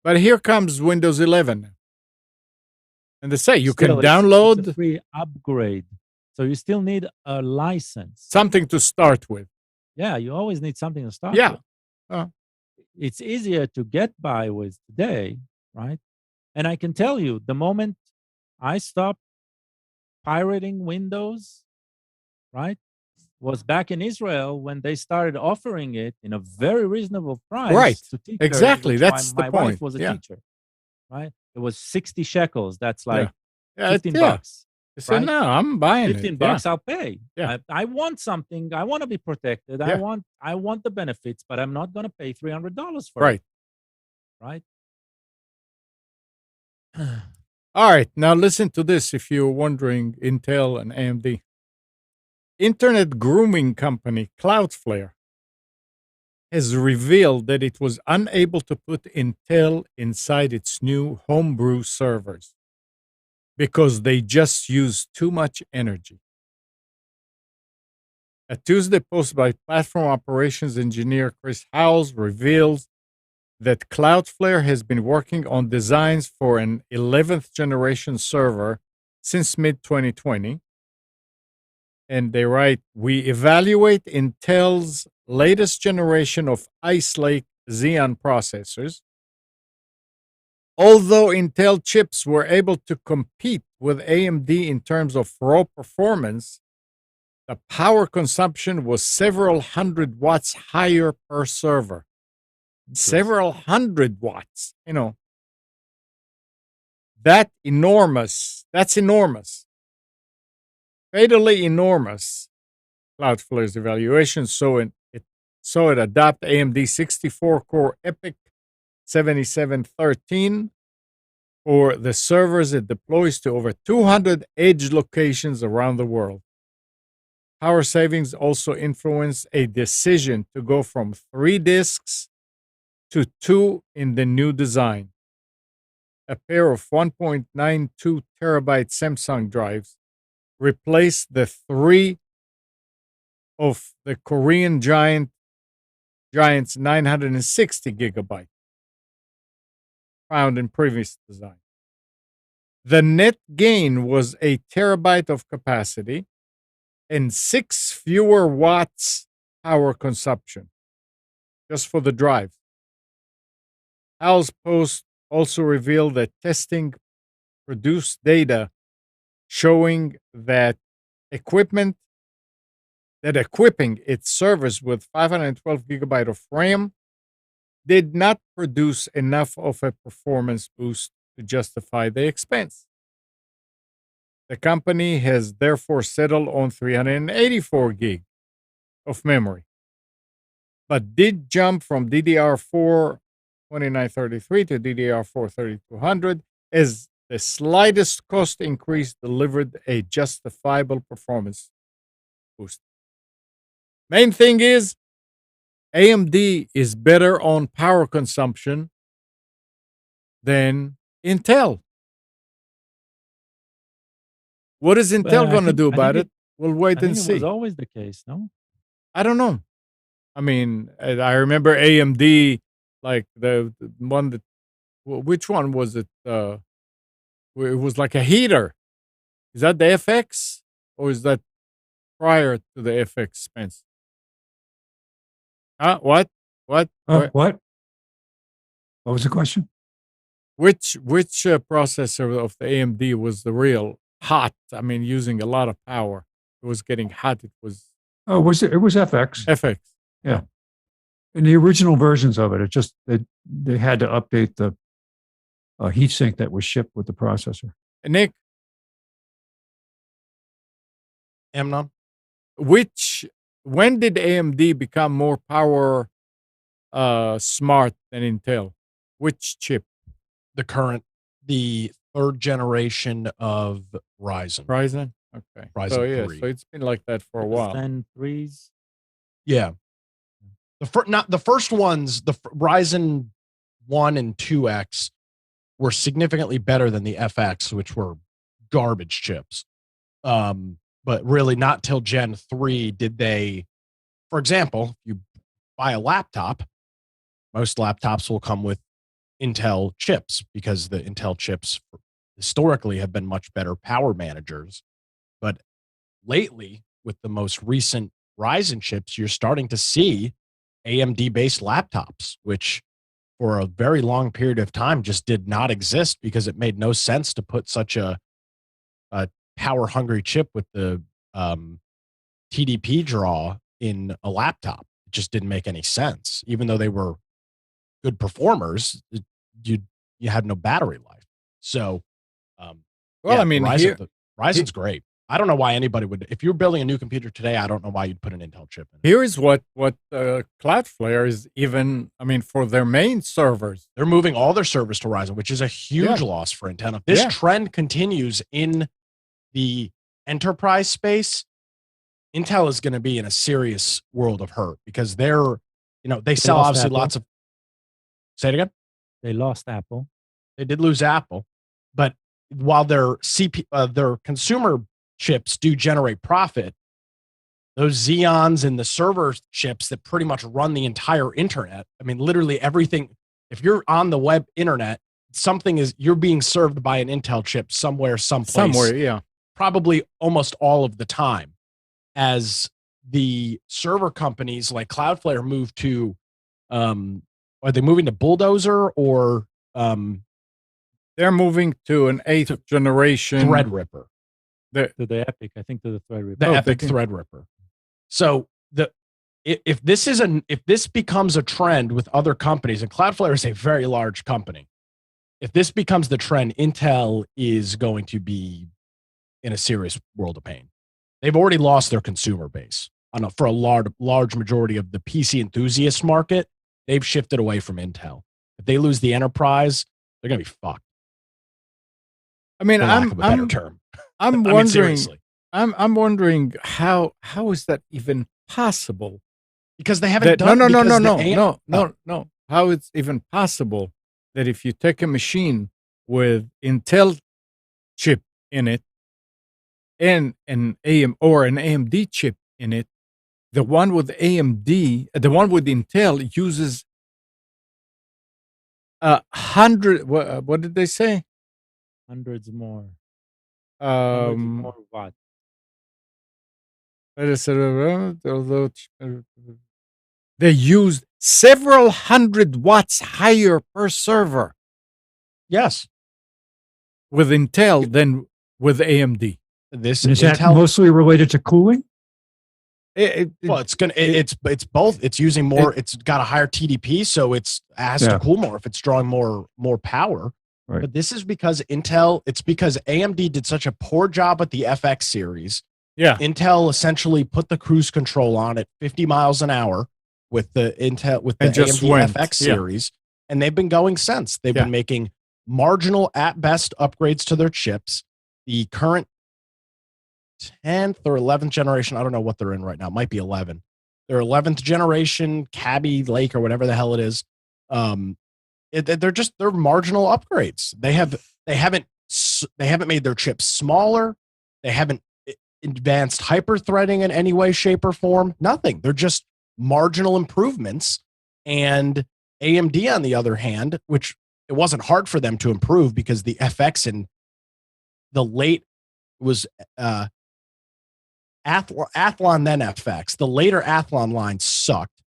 but here comes Windows 11. And they say you Still, can it's download a free upgrade. So you still need a license. something to start with. Yeah, you always need something to start Yeah. with. It's easier to get by with today, right? And I can tell you, the moment I stopped pirating Windows, right, was back in Israel when they started offering it in a very reasonable price Right. to teachers. Exactly. which That's my the wife point. was a Yeah. teacher, right? It was 60 shekels. That's like Yeah, 15 yeah. bucks. I said, right? no, I'm buying 15 it. bucks, I'll pay. Yeah. I want something. I want to be protected. Yeah. I want the benefits, but I'm not going to pay $300 for Right. it. Right. All right. Now listen to this if you're wondering Intel and AMD. Internet grooming company Cloudflare has revealed that it was unable to put Intel inside its new homebrew servers because they just use too much energy. A Tuesday post by platform operations engineer Chris Howells reveals that Cloudflare has been working on designs for an 11th generation server since mid 2020. And they write, we evaluate Intel's latest generation of Ice Lake Xeon processors. Although Intel chips were able to compete with AMD in terms of raw performance, the power consumption was several hundred watts higher per server. Several hundred watts, That's enormous. Fatally enormous. Cloudflare's evaluation saw it adopt AMD 64-core EPYC 7713 for the servers it deploys to over 200 edge locations around the world. Power savings also influenced a decision to go from 3 disks to 2 in the new design. A pair of 1.92 terabyte Samsung drives replaced the 3 of the Korean giant's 960 gigabyte found in previous design. The net gain was a terabyte of capacity and 6 fewer watts power consumption just for the drive. Hal's post also revealed that testing produced data showing that equipping its servers with 512 gigabyte of RAM did not produce enough of a performance boost to justify the expense. The company has therefore settled on 384 gig of memory, but did jump from DDR4 2933 to DDR4 3200 as the slightest cost increase delivered a justifiable performance boost. Main thing is AMD is better on power consumption than Intel. What is Intel going to do about it? We'll wait and It see. was always the case, no? I don't know. I mean, I remember AMD, like the one that, which one was it? It was like a heater. Is that the FX or is that prior to the FX, Spence? What? What? What was the question? Which processor of the AMD was the real hot? I mean, using a lot of power. It was getting hot. It was Oh, it was FX. FX. Yeah. In the original versions of it, it just they had to update the heatsink that was shipped with the processor. Nick, Amnon? when did AMD become more power smart than Intel? Which chip? The third generation of Ryzen. Ryzen? Okay. Ryzen so yeah, 3. so it's been like that for a while. Zen 3s. Yeah. The first ones, the Ryzen 1 and 2X were significantly better than the FX, which were garbage chips. But really not till Gen 3 did they, for example, you buy a laptop, most laptops will come with Intel chips because the Intel chips historically have been much better power managers. But lately, with the most recent Ryzen chips, you're starting to see AMD-based laptops, which for a very long period of time just did not exist because it made no sense to put such a power-hungry chip with the TDP draw in a laptop. It just didn't make any sense. Even though they were good performers, you had no battery life. So, Well, I mean, Ryzen's great. I don't know why anybody would. If you're building a new computer today, I don't know why you'd put an Intel chip in it. Here is what Cloudflare is even. I mean, for their main servers, They're moving all their servers to Ryzen, which is a huge loss for Intel. If this trend continues in the enterprise space, Intel is going to be in a serious world of hurt because they sell obviously Apple. lots of. Say it again. They lost Apple. They did lose Apple, but while their consumer chips do generate profit, those Xeons and the server chips that pretty much run the entire internet. I mean, literally everything. If you're on the web internet, you're being served by an Intel chip someplace. somewhere, yeah. Probably almost all of the time. As the server companies like Cloudflare move to, are they moving to Bulldozer or They're moving to an 8th generation Threadripper? To the Epic, I think to the Threadripper. The Epic Threadripper. So if this becomes a trend with other companies, and Cloudflare is a very large company, if this becomes the trend, Intel is going to be in a serious world of pain. They've already lost their consumer base for a large majority of the PC enthusiast market. They've shifted away from Intel. If they lose the enterprise, they're going to be fucked. I mean, For lack of a better term. I'm I mean, wondering. seriously. I'm wondering how is that even possible? Because they haven't done No. How it's even possible that if you take a machine with Intel chip in it and an AMD chip in it, the one with Intel uses 100. What did they say? Hundreds more. More watts. They used several hundred watts higher per server. Yes. With Intel than with AMD. Is that mostly related to cooling? It's both. It's using more. It's got a higher TDP, so it has to cool more if it's drawing more power. Right. But this is because it's because AMD did such a poor job at the FX series. Yeah. Intel essentially put the cruise control on at 50 miles an hour with the AMD FX series, and they've been going since. They've been making marginal, at best, upgrades to their chips. The current 10th or 11th generation, I don't know what they're in right now. It might be 11. Their 11th generation Cabby Lake or whatever the hell it is. They're marginal upgrades. They haven't made their chips smaller. They haven't advanced hyper-threading in any way, shape, or form. Nothing. They're just marginal improvements. And AMD, on the other hand, which it wasn't hard for them to improve because the FX in the late was Athlon, then FX. The later Athlon line sucked.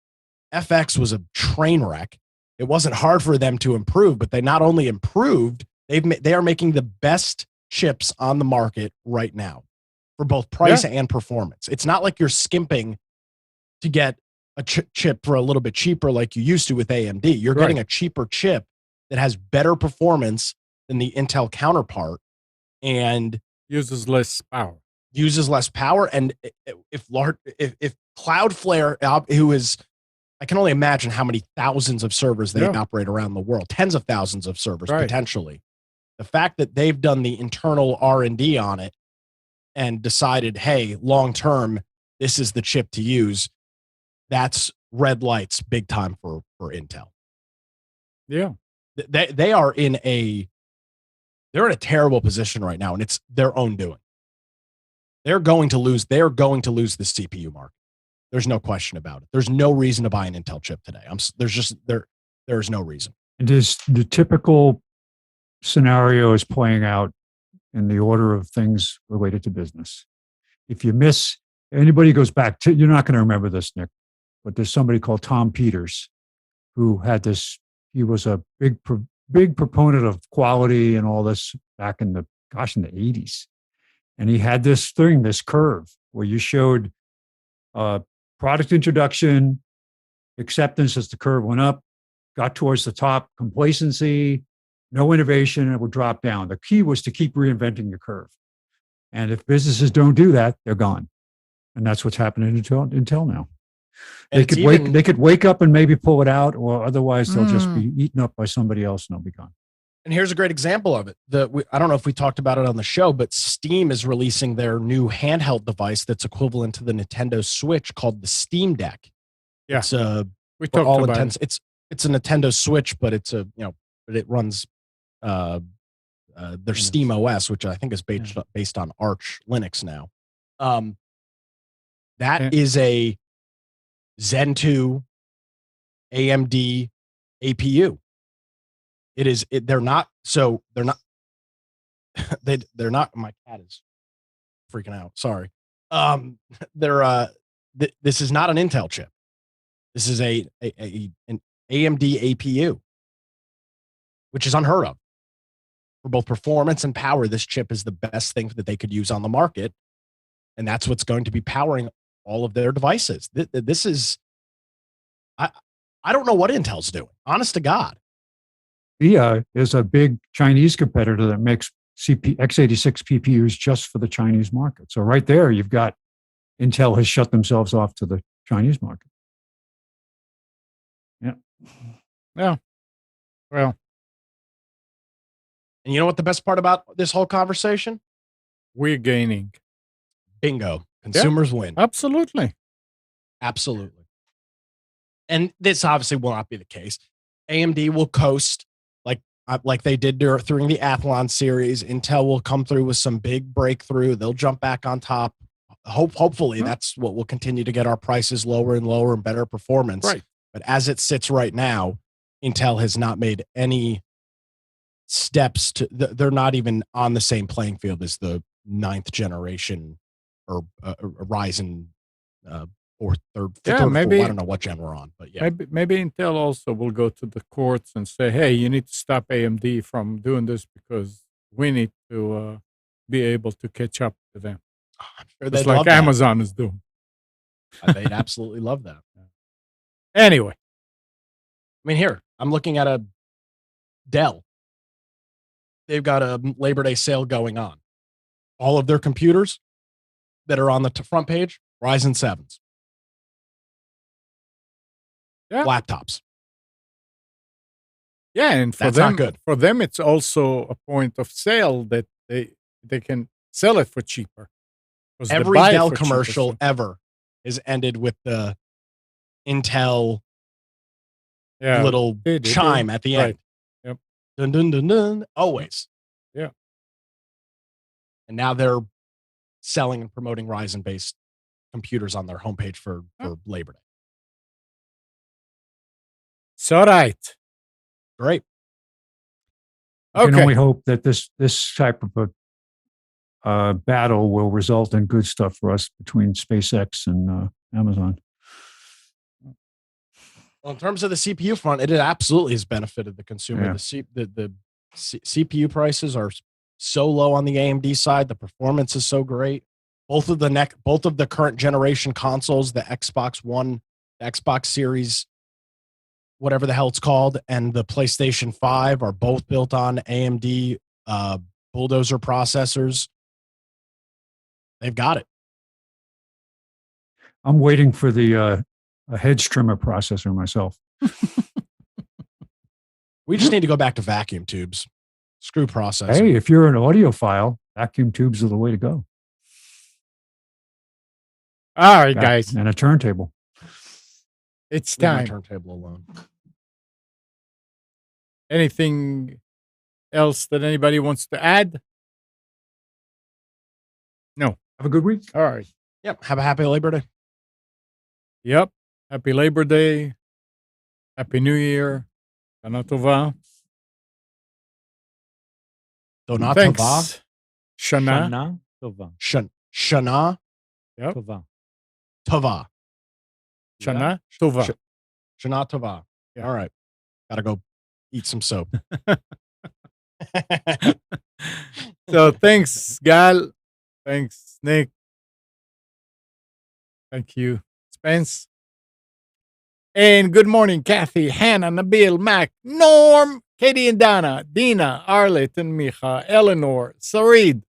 FX was a train wreck. it wasn't hard for them to improve, but they not only improved, they are making the best chips on the market right now for both price and performance. It's not like you're skimping to get a chip for a little bit cheaper like you used to with AMD. You're getting a cheaper chip that has better performance than the Intel counterpart and uses less power. And if Cloudflare, who is, I can only imagine how many thousands of servers they operate around the world, tens of thousands of servers potentially. The fact that they've done the internal R&D on it and decided, hey, long term, this is the chip to use, that's red lights big time for Intel. Yeah. They are in a terrible position right now, and it's their own doing. They're going to lose the CPU market. There's no question about it. There's no reason to buy an Intel chip today. There's no reason. It is the typical scenario is playing out in the order of things related to business. If you miss, anybody goes back to, you're not going to remember this, Nick, but there's somebody called Tom Peters who had this, he was a big proponent of quality and all this back in the 80s. And he had this curve where you showed product introduction, acceptance as the curve went up, got towards the top, complacency, no innovation, and it would drop down. The key was to keep reinventing your curve. And if businesses don't do that, they're gone. And that's what's happening to Intel now. They could wake up and maybe pull it out, or otherwise they'll just be eaten up by somebody else and they'll be gone. And here's a great example of it. I don't know if we talked about it on the show, but Steam is releasing their new handheld device that's equivalent to the Nintendo Switch called the Steam Deck. Yeah, it's a Nintendo Switch, but but it runs their Steam OS, which I think is based on Arch Linux now. That is a Zen 2 AMD APU. They're not. My cat is freaking out. Sorry. This is not an Intel chip. This is an AMD APU, which is unheard of. For both performance and power, this chip is the best thing that they could use on the market. And that's what's going to be powering all of their devices. This is, I don't know what Intel's doing, honest to God. VIA is a big Chinese competitor that makes x86 PPUs just for the Chinese market. So right there, you've got Intel has shut themselves off to the Chinese market. Yeah. Yeah. Well. And you know what the best part about this whole conversation? We're gaining. Bingo. Consumers win. Absolutely. Absolutely. And this obviously will not be the case. AMD will coast like they did during the Athlon series. Intel will come through with some big breakthrough. They'll jump back on top. Hopefully, that's what will continue to get our prices lower and lower and better performance. Right. But as it sits right now, Intel has not made any steps to. They're not even on the same playing field as the 9th generation or Ryzen or third. Maybe. I don't know what gen we're on, but yeah. Maybe Intel also will go to the courts and say, "Hey, you need to stop AMD from doing this because we need to be able to catch up to them." I'm sure just like Amazon is doing. They'd absolutely love that. Anyway, I mean, here I'm looking at a Dell. They've got a Labor Day sale going on. All of their computers that are on the front page, Ryzen 7s. Yeah. Laptops. Yeah, and That's not good. For them, it's also a point of sale that they can sell it for cheaper. Every Dell commercial ever is ended with the Intel little chime at the end. Right. Yep. Dun, dun, dun, dun, always. Yeah. And now they're selling and promoting Ryzen-based computers on their homepage for Labor Day. So right. Great. I can only hope that this type of a battle will result in good stuff for us between SpaceX and Amazon. Well, in terms of the CPU front, it absolutely has benefited the consumer. Yeah. The CPU prices are so low on the AMD side. The performance is so great. Both of the current generation consoles, the Xbox One, the Xbox Series, whatever the hell it's called, and the PlayStation 5 are both built on AMD Bulldozer processors. They've got it. I'm waiting for the a hedge trimmer processor myself. We just need to go back to vacuum tubes. Screw processing. Hey, if you're an audiophile, vacuum tubes are the way to go. All right, guys, And a turntable. it's Leave my time. turntable alone. Anything else that anybody wants to add? No. Have a good week. All right. Yep. Have a happy Labor Day. Yep. Happy Labor Day. Happy New Year. Shana Tova. Donat Thanks. Tova. Shana. Shana Tova. Shana Yep. Tova. Tova. Shana Tova. Shana Tova. Yeah. All right. Gotta go eat some soap. So thanks, Gal. Thanks, Nick. Thank you, Spence. And good morning, Kathy, Hannah, Nabil, Mac, Norm, Katie and Donna, Dina, Arlet and Micha, Eleanor, Sarid.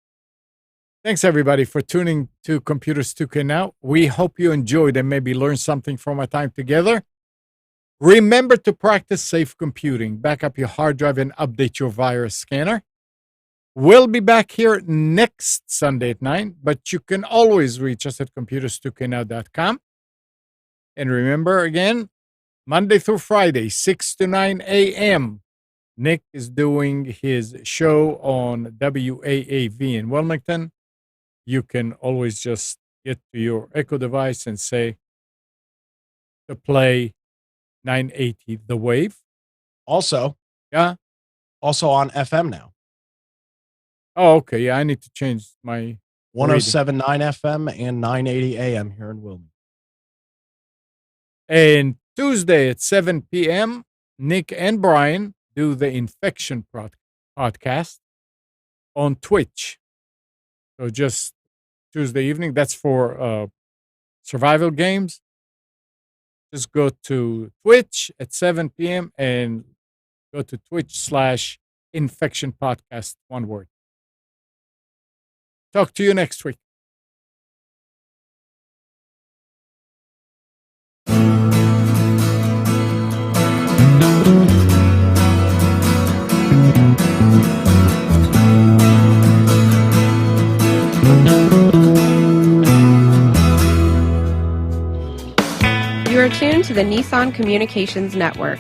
Thanks, everybody, for tuning to Computers 2K Now. We hope you enjoyed and maybe learned something from our time together. Remember to practice safe computing. Back up your hard drive and update your virus scanner. We'll be back here next Sunday at 9, but you can always reach us at computers2know.com. And remember, again, Monday through Friday, 6 to 9 a.m., Nick is doing his show on WAAV in Wilmington. You can always just get to your Echo device and say to play 980 The Wave. Also Yeah. Also on FM now. Oh, okay. Yeah, I need to change my 107.9 FM and 980 AM here in Wilmington. And Tuesday at 7 p.m., Nick and Brian do the Infection podcast on Twitch. So just Tuesday evening. That's for survival games. Just go to Twitch at 7 p.m. and go to Twitch/Infection Podcast, one word. Talk to you next week. You are tuned to the Nissan Communications Network.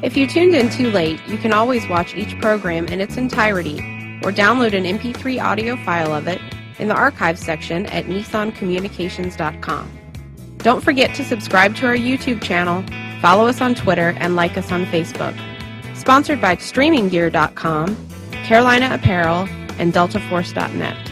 If you tuned in too late, you can always watch each program in its entirety or download an MP3 audio file of it in the archives section at nissancommunications.com. Don't forget to subscribe to our YouTube channel, follow us on Twitter, and like us on Facebook. Sponsored by StreamingGear.com, Carolina Apparel, and DeltaForce.net.